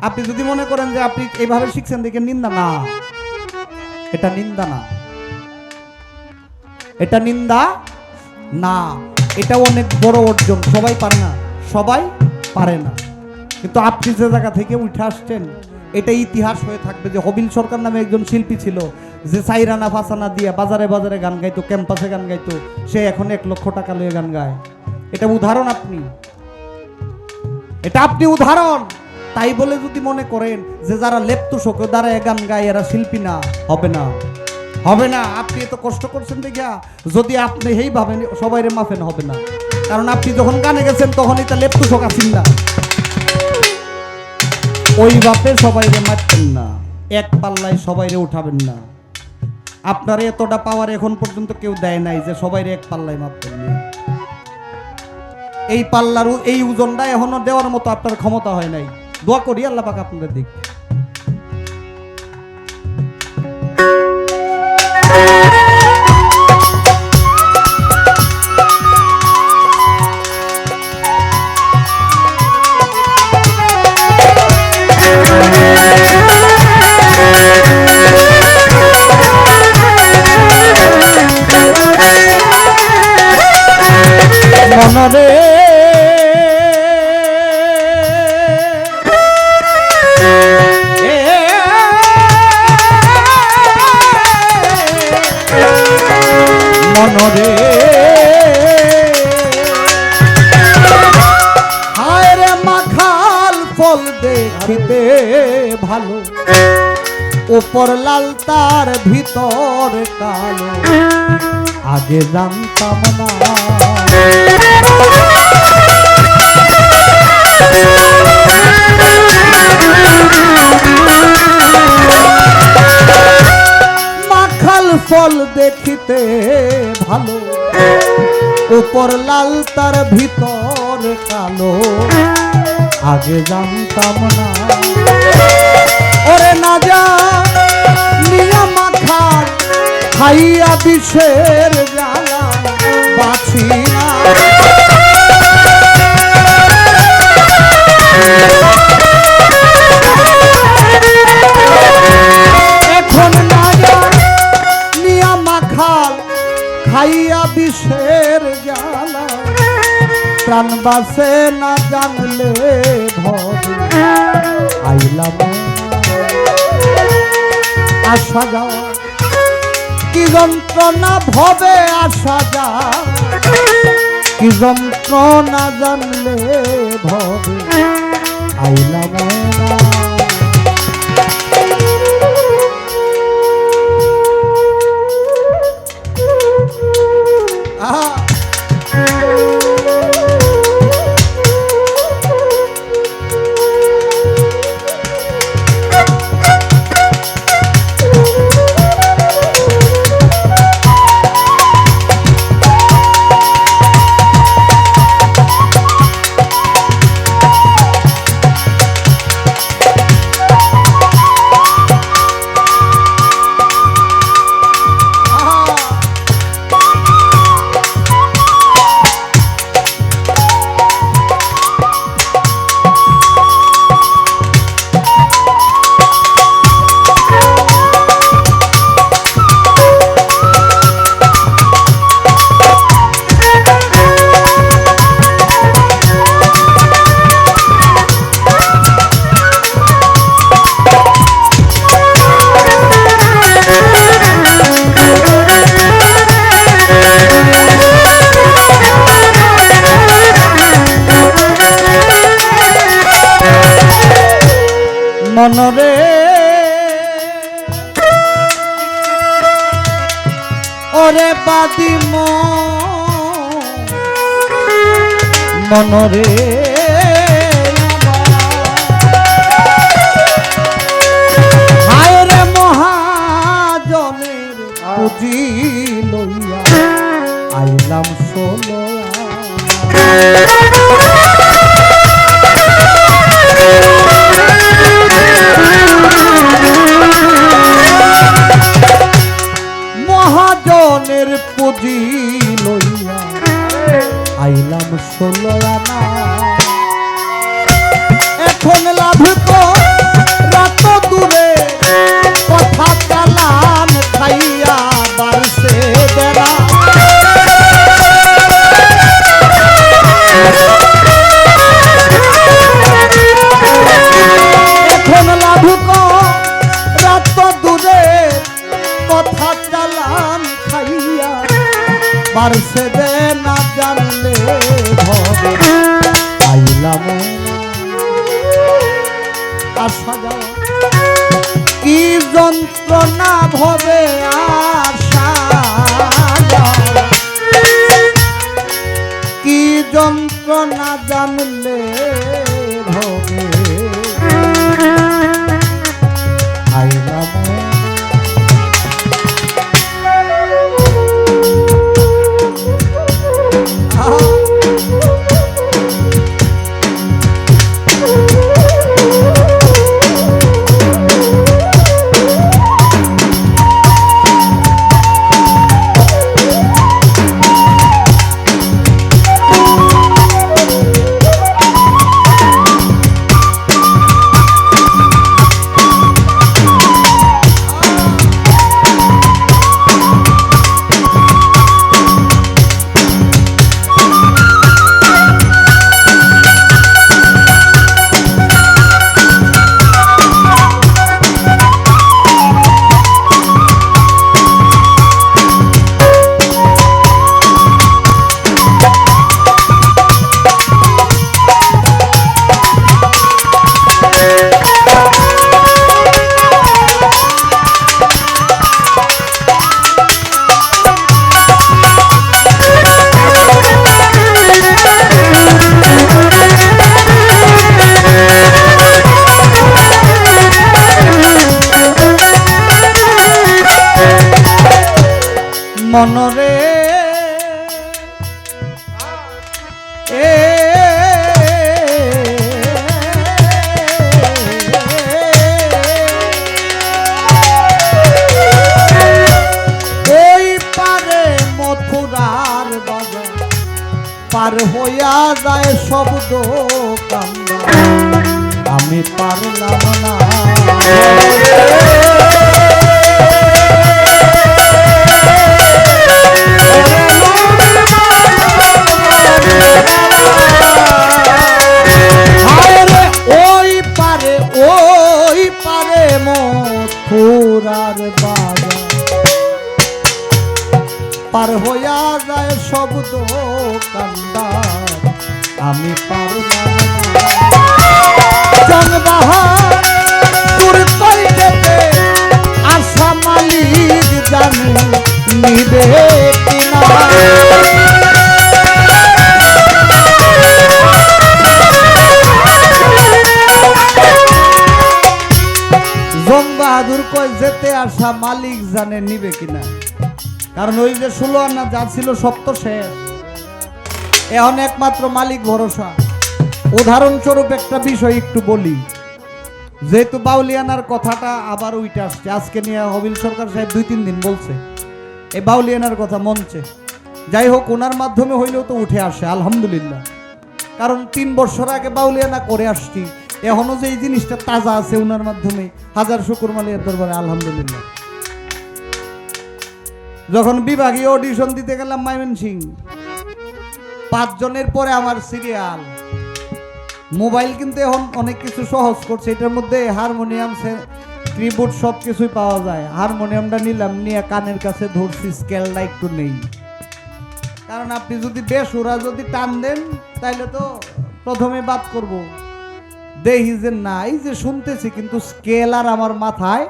আপনি যদি মনে করেন যে আপনি এইভাবে শিখছেন দেখে নিন্দা, না, এটা নিন্দা না, এটা নিন্দা না, এটা অনেক বড় অর্জন। সবাই পারে না, সবাই পারে না, কিন্তু আপনি যে জায়গা থেকে উঠে আসছেন এটা ইতিহাস হয়ে থাকবে যে হবিল সরকার নামে একজন শিল্পী ছিল, যে সাইরানা ফাসানা দিয়ে বাজারে বাজারে গান গাইতো, ক্যাম্পাসে গান গাইতো, সে এখন 1 লক্ষ টাকা লয়ে গান গায়। এটা উদাহরণ, এটা আপনি উদাহরণ। তাই বলে যদি মনে করেন যে যারা লেপ্ত শোকে দ্বারা গান গায় এরা শিল্পী না, হবে না। হবে না। আপনি এত কষ্ট করছেন দেখিয়া যদি আপনি এই ভাবেন সবাই মাফেন হবে না, কারণ আপনি যখন গানে গেছেন তখনই তা লেপটু শোকা চিন্তা ওই বাপে সবাই মারতেন না, এক পাল্লায় সবাই উঠাবেন না। আপনার এতটা পাওয়ার এখন পর্যন্ত কেউ দেয় নাই যে সবাই এক পাল্লায় মাপবেন না। এই পাল্লার এই ওজনটা এখনো দেওয়ার মতো আপনার ক্ষমতা হয় নাই। দোয়া করি আল্লাহ পাক আপনাদের দিক। মনরে মনরে হায় রে মাখাল ফল দেখিতে ভালো, উপর লাল তার ভিতর কালো, আগে জানতাম না। মাখাল ফল দেখিতে ভালো, উপর লাল তার ভিতর কালো, আগে জানতাম না। ওরে না যা নিয়া মাখাল খাইয়া বিষের জ্বালা বাছি না। এখন না যা নিয়া মাখাল খাইয়া বিষের জ্বালা, প্রাণ বাসে না জানলে ভবে আইলাম আসা যাওয়া, কি যন্ত্রণা ভবে আসা যা, কি যন্ত্রণা জানলে ভবে আইলাম না। মনরে ওরে বাদি মনরে হায় রে মহাজনের পুঁজি লইয়া আইলাম ষোলো। মহাজনের পুঁজি লইয়া আইলাম ষোলো আনা, এখন লাভ তো রাত দূরে কথা চালান খাইয়া বাড়ছে বেড়া। এখন লাভ তো রাত দূরে কথা চালান খাইয়া বাড়ছে বে না জানলে ভবে আইলাম আসা যাওয়া। কি যন্ত্রণা ভবে আশা, কি যন্ত্রণা জানলে হবে আইলাম মনরে এ ওই পারে মথুরার বাজার পার হইয়া যায় শব্দ কান্না, আমি পারলাম না ওই পারে মথুরার বাজার পার হইয়া যায় শব্দ কান্দার, আমি পারলাম না জনবাহার দূর করিতে আশা মালিক জানে নিবে কিনা। বাহাদুর কয় যেতে আসা মালিক জানে নিবে কিনা, কারণ ওই যে 16 আনা যা ছিল সব তো শেষ, এখন একমাত্র মালিক ভরসা। উদাহরণস্বরূপ একটা বিষয় একটু বলি, যেহেতু বাউলিয়ানার কথাটা আবার উইটা আসছে, আজকে নিয়ে হবিল সরকার সাহেব 2-3 দিন বলছে এই বাউলিয়ানার কথা মঞ্চে, যাই হোক ওনার মাধ্যমে হইলেও তো উঠে আসে আলহামদুলিল্লাহ, কারণ 3 বছর আগে বাউলিয়ানা করে আসছি, এখনো যে এই জিনিসটা তাজা আছে ওনার মাধ্যমে, হাজার শুকর মালিকের দরবারে আলহামদুলিল্লাহ। যখন বিভাগীয় অডিশন দিতে গেলাম ময়মনসিংহ, 5 জনের পরে আমার সিরিয়াল। মোবাইল কিন্তু এখন অনেক কিছু সহজ করছে, এটার মধ্যে হারমোনিয়াম কিবোর্ড সব কিছুই পাওয়া যায়। হারমোনিয়ামটা নিলাম, নিয়ে কানের কাছে ধরছি, স্কেলটা একটু নেই, কারণ আপনি যদি বেসুরা যদি টান দেন তাইলে তো প্রথমে বাদ করব। দেখি যে না, এই যে শুনতেছি কিন্তু স্কেল আর আমার মাথায়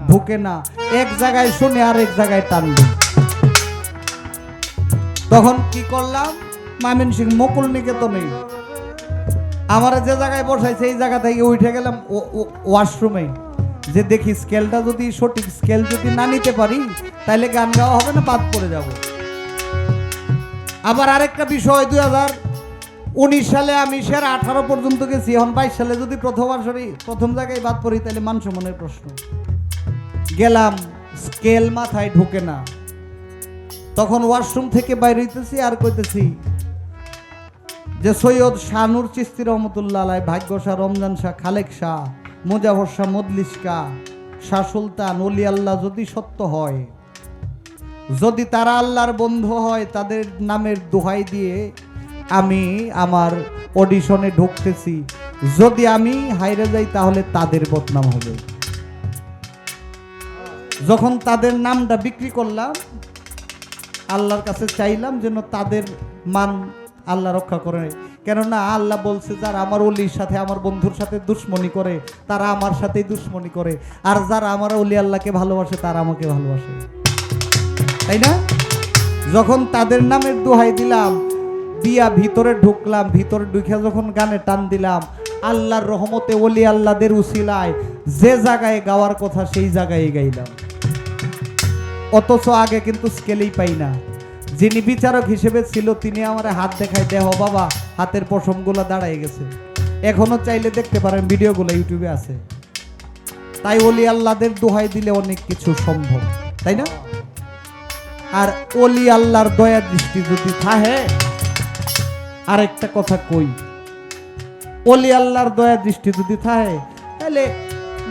ঢুকে না, এক জায়গায় শুনে আর এক জায়গায় টানবে। তখন কি করলাম, ময়মনসিংহ মুকুল নিকেতনে আমার যে জায়গায় বসাইছে এই জায়গা থেকে উঠে গেলাম ওয়াশরুমে, যে দেখি স্কেলটা যদি সঠিক স্কেল যদি না নিতে পারি তাহলে গান গাওয়া হবে না, বাদ পড়ে যাব। আবার আরেকটা বিষয়, 2019 সালে আমি সেরা 18 পর্যন্ত গেছি, এখন 22 সালে যদি প্রথম জায়গায় বাদ পড়ি তাহলে মান সম্মানের প্রশ্ন। গেলাম, স্কেল মাথায় ঢুকে না, তখন ওয়াশরুম থেকে বাইরে হইতেছি আর কইতেছি যে সৈয়দ শাহনুর চিস্তি রহমতুল্লাহ আলাইহি, ভাগ্য শাহ, রমজান শাহ, খালেক শাহ, মুজাফর শাহ, মদলিস শাহ, শাহ সুলতান, ওলি আল্লাহ যদি সত্য হয়, যদি তারা আল্লাহর বন্ধু হয়, তাদের নামের দোহাই দিয়ে আমি আমার অডিশনে ঢুকতেছি, যদি আমি হাইরে যাই তাহলে তাদের বদনাম হবে। যখন তাদের নামটা বিক্রি করলাম, আল্লাহর কাছে চাইলাম যেন তাদের মান আল্লাহ রক্ষা করে, কেননা আল্লাহ বলছে যারা আমার অলির সাথে আমার বন্ধুর সাথে দুশ্মনী করে তারা আমার সাথেই দুশ্মনী করে, আর যারা আমার অলি আল্লাহকে ভালোবাসে তারা আমাকে ভালোবাসে, তাই না? যখন তাদের নামের দোহাই দিলাম, দিয়া ভিতরে ঢুকলাম, ভিতরে ঢুকে যখন গানে টান দিলাম, আল্লাহর রহমতে ওলি আল্লাহদের উসিলায় যে জায়গায় গাওয়ার কথা সেই জায়গায় গাইলাম। অথচ আগে কিন্তু স্কেলেই পাই না। যিনি বিচারক হিসেবে ছিল তিনি আমার হাত দেখায়, দেহ বাবা হাতের পশমগুলো দাঁড়ায় গেছে, এখনো চাইলে দেখতে পারেন, ভিডিওগুলো ইউটিউবে আছে। তাই ওলি আল্লাহদের দোহাই দিলে অনেক কিছু সম্ভব, তাই না? আর ওলি আল্লাহর দয়া দৃষ্টি যদি থাকে, আরেকটা কথা কই, ওলি আল্লাহর দয়া দৃষ্টি যদি থাকে তাহলে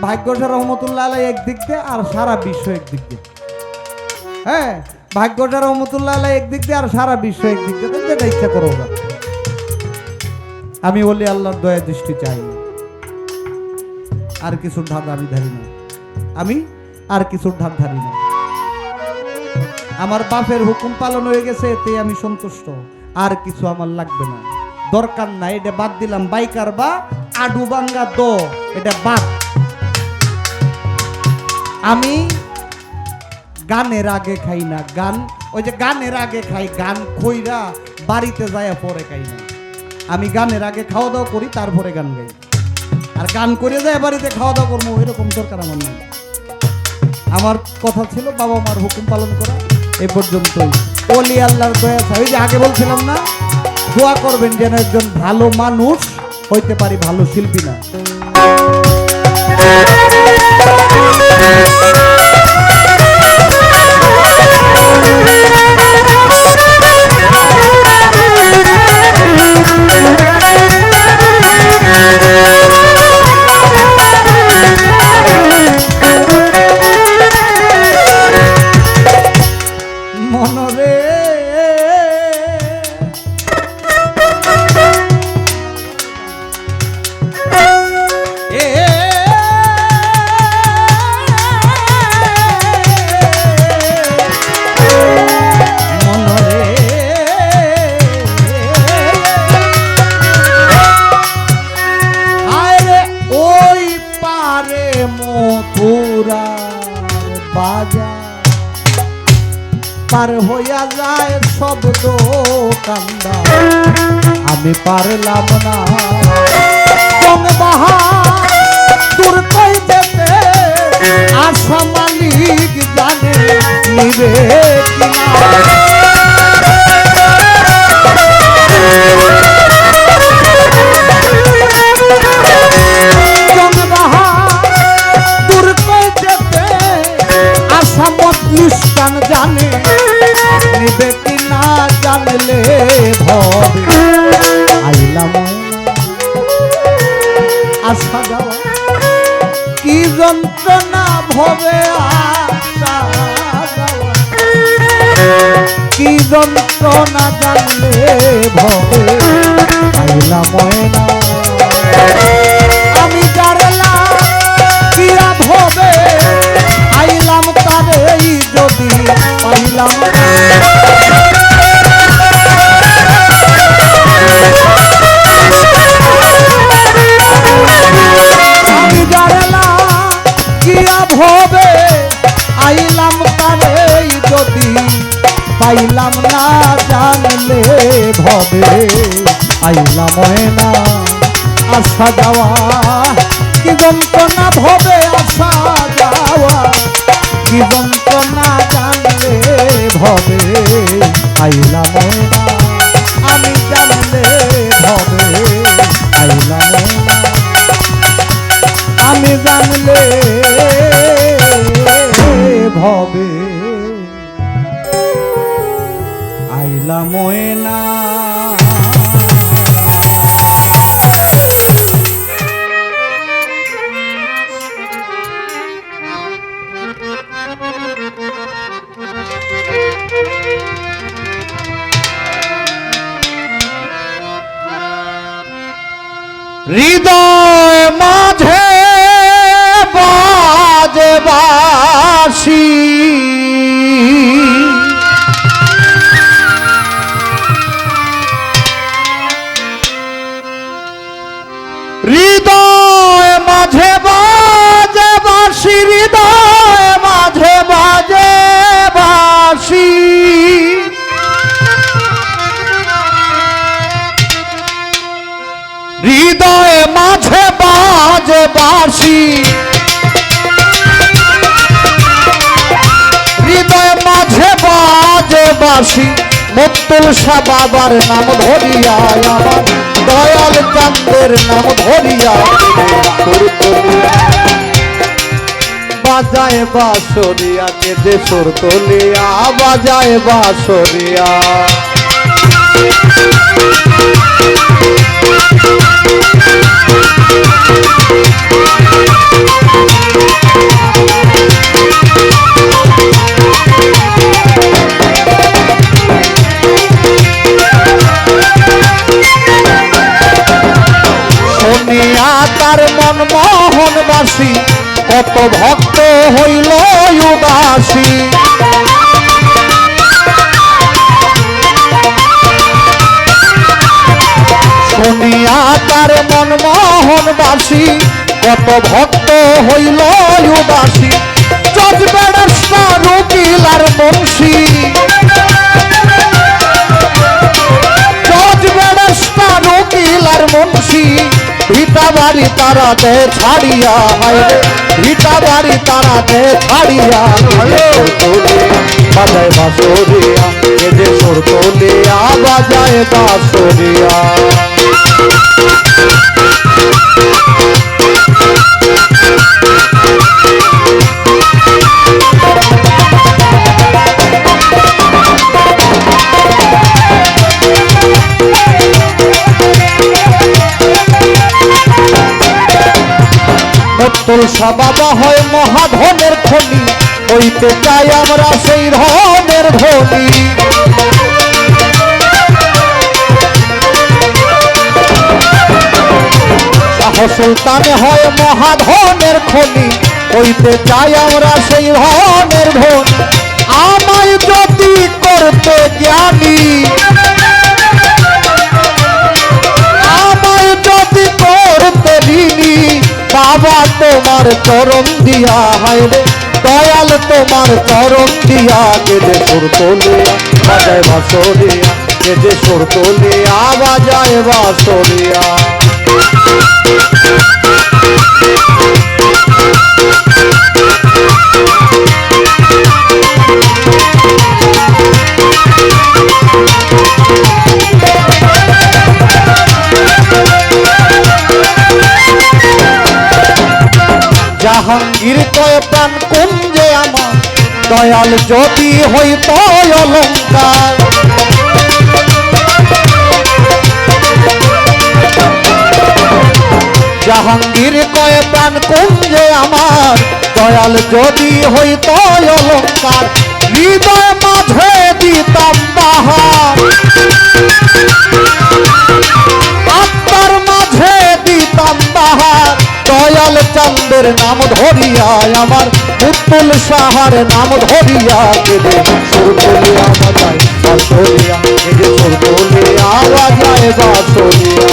ভাগ্যটা রহমতুল্লাহ আলাই একদিক দিয়ে আর সারা বিশ্ব একদিক দিয়ে। হ্যাঁ, ভাগ্যটা রহমতুল্লাহ আলাই একদিক দিয়ে আর সারা বিশ্ব একদিক দিয়ে, যেটা ইচ্ছা করো। আমি ওলি আল্লাহর দয়া দৃষ্টি চাই না, আর কিছুর ধার আমি ধারি না, আমি আর কিছুর ধার ধারি না। আমার বাপের হুকুম পালন হয়ে গেছে, এতে আমি সন্তুষ্ট, আর কিছু আমার লাগবে না, দরকার নাই। এটা বাদ দিলাম, বাইকার বা আডু বাঙ্গা দো, এটা বাদ। আমি গানের আগে খাই না, গান ওই যে গানের আগে খাই, গান খইরা বাড়িতে যায় পরে খাই না। আমি গানের আগে খাওয়া দাওয়া করি, তারপরে গান গাই, আর গান করে যায় বাড়িতে খাওয়া দাওয়া করবো এরকম দরকার আমার নেই। আমার কথা ছিল বাবা মার হুকুম পালন করা, এ পর্যন্তই। ওলি আল্লাহর দয়া চাই, ওই যে আগে বলছিলাম না, দোয়া করবেন যেন একজন ভালো মানুষ হইতে পারি, ভালো শিল্পী না। মনরে পার হইয়া যায় সব দোকানদা, আমি পারলাম না দূর কই যেতে, আশা মালিক জানে নিবে দূর কই যেতে, আশা মতলিস্তান জানে নিবে কিনা, জানলে ভবে আইলাম আসা যাওয়া, কি যন্ত্রণা ভবে আসা যাওয়া, কি যন্ত্রণা জানলে ভবে আইলাম না। আমি জানলাম কিরা ভবে আইলাম, তারে যদি পাইলাম না। আমি জানলাম কিরা ভবে আইলাম, তারে যদি পাইলাম না, জানলে ভবে আইলাম না। আসা যাওয়া কি যন্ত্রণা ভবে আসা যাওয়া, কি যন্ত্রণা জানলে ভবে আইলাম না। আমি জানলে ভবে আইলাম না, আমি জানলে ভবে আইলাম না। হৃদয় মাঝে বাজে বাঁশি, বাসি হৃদয়ে মাঝে বাজে বাসি হৃদয়ে মাঝে বাজে বাসি মুক্তুল শাহ বাবার নাম ধরিয়া আমার দয়াল চাঁদের নাম ধরিয়া বাজায় বাঁশরিয়া কেঁদে সুর তুলিয়া বাজায় বাঁশরিয়া শুনিয়া তার মন মোহনবাসী কত ভক্ত হইল উদাসী শুনিয়া তার মন মোহনবাসী কত ভক্ত হইল উদাসী জজ ব্যারিস্টার উকিল আর মুন্সি জজ ব্যারিস্টার উকিল আর মুন্সি ভিটা বাড়ি তারা দে ছাড়িয়া ভিটা বাড়ি তারা দে ছাড়িয়া বাজায় বাঁশরিয়া এদের সুর তুলিয়া বাজায় বাঁশরিয়া মুক্তুল শাহ বাবা হয় মহাধনের খনি হইতে চাই আমরা সেই ধনের ধনী শাহ সুলতান হয় মহাধনের খনি হইতে চাই আমরা সেই ধনের ধনী আমায় যদি করতে জ্ঞানী আমায় যদি করতে ঋণী বাবা তোমার চরণ দিয়া হায়রে দয়াল তোমার চরণ দিয়া কেঁদে সুর তুলিয়া বাজায় বাঁশরিয়া কেঁদে সুর তুলিয়া বাজায় বাঁশরিয়া জাহাঙ্গীর কয় প্রাণ কুঞ্জে আমার দয়াল যদি হইত অলঙ্কার জাহাঙ্গীর কয় প্রাণ কুঞ্জে আমার দয়াল যদি হইত অলঙ্কার হৃদয় মাঝে দিতাম বাহার আত্মার মাঝে দিতাম বাহার দয়াল চাঁদের নাম ধরিয়া আমার মুক্তুল শাহার নাম ধরিয়া কেঁদে সুর তুলিয়া বাজায় বাঁশরিয়া কেঁদে সুর তুলিয়া বাজায় বাঁশরিয়া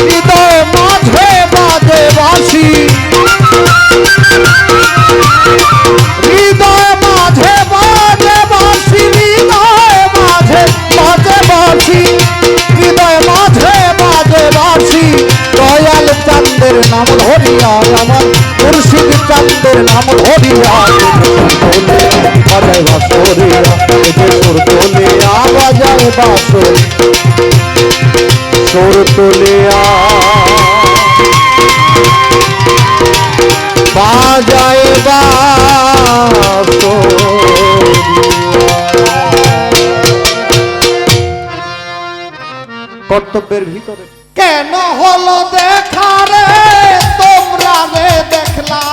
হৃদয় মাঝে বাজে বাঁশি হৃদয় মাঝে বাজে বাঁশি হৃদয় মাঝে বাজে বাঁশি হৃদয় মাঝে বাজে বাঁশি দয়াল চাঁদের নাম ধরিয়া আমার মুর্শিদ চাঁদের নাম ধরিয়া বাজায় বাঁশরিয়া সুর তুলিয়া বাজায় বাঁশরি সুর তুলিয়া বাজায় কর্তব্যের ভিতরে কেন হলো দেখা রে তোমরা রে দেখলা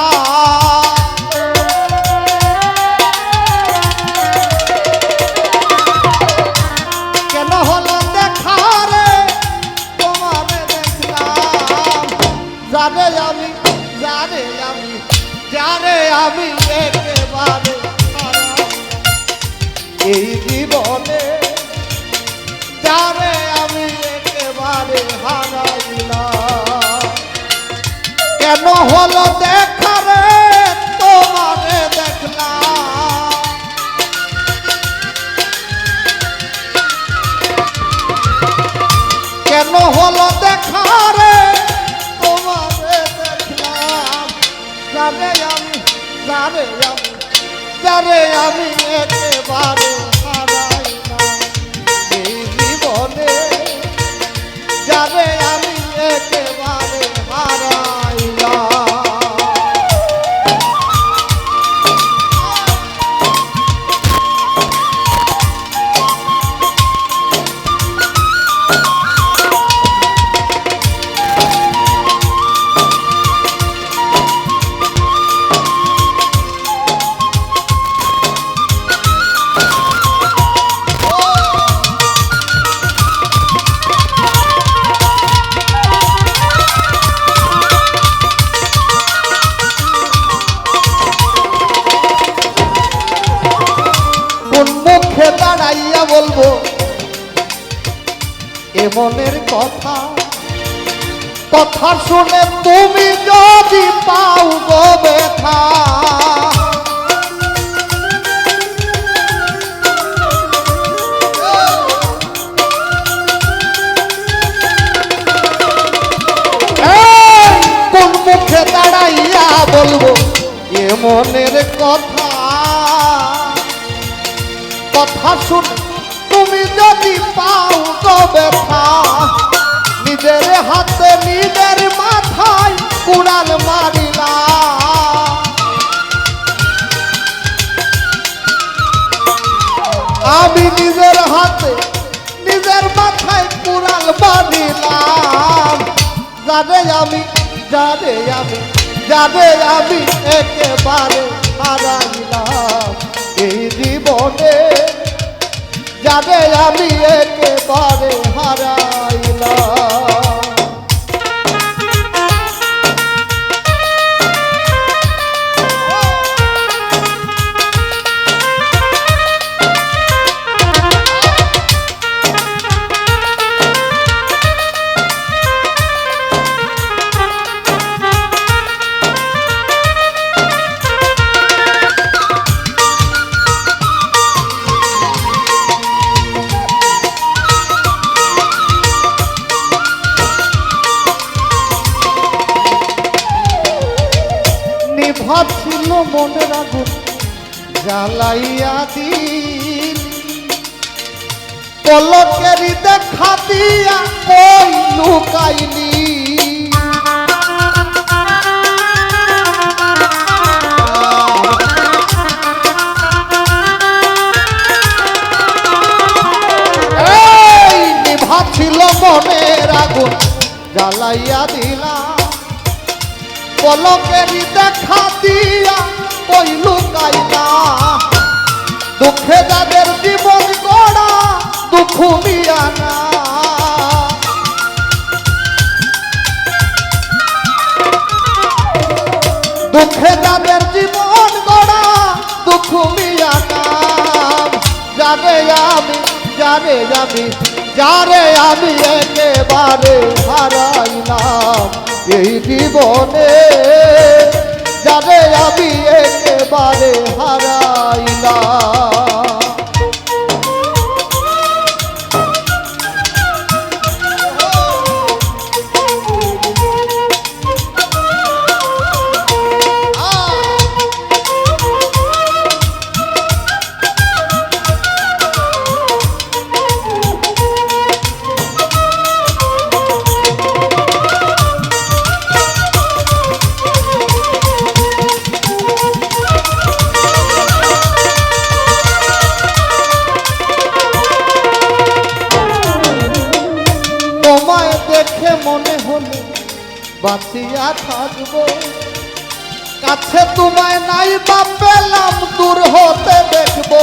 কেন হলো দেখা রে তোমারে দেখলাম জানে আমি একেবারে এই জীবনে যারে আমি একেবারে হারাইলাম কেন হলো দেখা রে তোমারে দেখলাম আমি যারে আমি যারে আমি একেবারে হারাই না এই জীবনে যারে আমি একেবারে হারাই না মুখে দাঁড়াইয়া বলবো এ মনের কথা কথা শুনে তুমি যদি পাও গো ব্যথা কোন মুখে দাঁড়াইয়া বলবো এ মনের কথা কথা শুন তুমি যদি পাও গো ব্যথা নিজের হাতে নিজের মাথায় কুড়াল মারিলা আমি নিজের হাতে নিজের মাথায় কুড়াল মারিলাম যারে আমি যারে আমি যারে আমি একেবারে হারাইলাম এই জীবনে যারে আমি একেবারে হারাইলাম ছিল মনের আগুন জ্বালাইয়া দিল পলকেরই দেখা দিয়া কই লুকাইলি এই নিভা ছিল মনের আগুন জ্বালাইয়া দিলাম পলকেরই দেখা দিয়া কই লুকাইলা দুঃখে যাদের জীবন গড়া দুঃখ মিয়া না দুঃখে যাদের জীবন গড়া দুঃখ মিয়া না যারে আমি যারে আমি যারে আমি একেবারে হারাইলাম এই জীবনে যারে আমি একেবারে হারাইলাম দেখে মনে হলো বাঁচিয়া থাকবো কাছে তোমায় নাই বা পেলাম দূর হতে দেখবো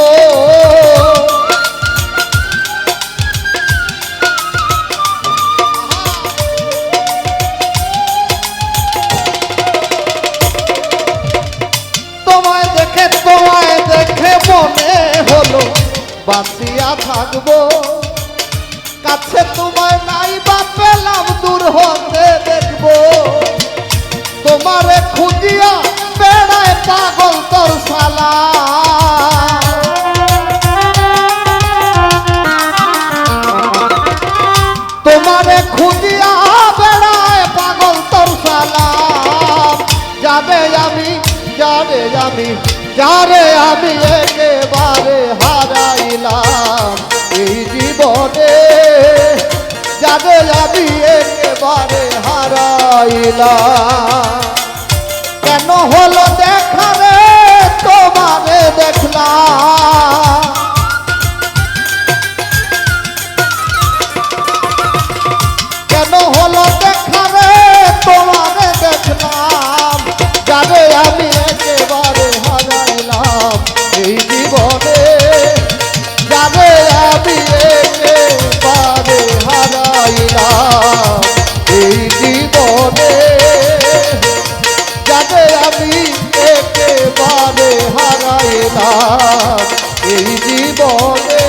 তোমায় দেখে মনে হলো বাঁচিয়া থাকবো কাছে তোমায় নাই বা পেলাম দূর হতে দেখবো তোমারে খুঁজিয়া বেড়ায় পাগল তোর শালা তোমারে খুঁজিয়া বেড়ায় পাগল তোর শালা যাবে আমি আমি যারে আমি একেবারে হারাইলাম এই জীবনে, যারে আমি একেবারে হারাইলাম। কেন হলো দেখা রে তোমারে দেখলাম, কেন হলো দেখা রে তোমারে দেখলাম, যারে আমি একেবারে হারাইলাম এই জীবনে, যারে আমি একেবারে হারাইলাম এই জীবনে, যারে আমি একেবারে হারাইলাম এই জীবনে,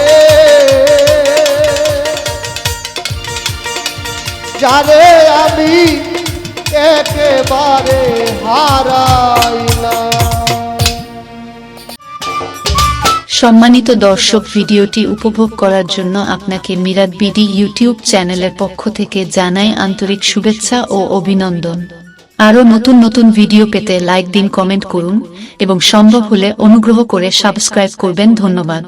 যারে আমি একেবারে হারাইলাম। সম্মানিত দর্শক, ভিডিওটি উপভোগ করার জন্য আপনাকে মিরাত বিডি ইউটিউব চ্যানেলের পক্ষ থেকে জানাই আন্তরিক শুভেচ্ছা ও অভিনন্দন। আরও নতুন নতুন ভিডিও পেতে লাইক দিন, কমেন্ট করুন এবং সম্ভব হলে অনুগ্রহ করে সাবস্ক্রাইব করবেন। ধন্যবাদ।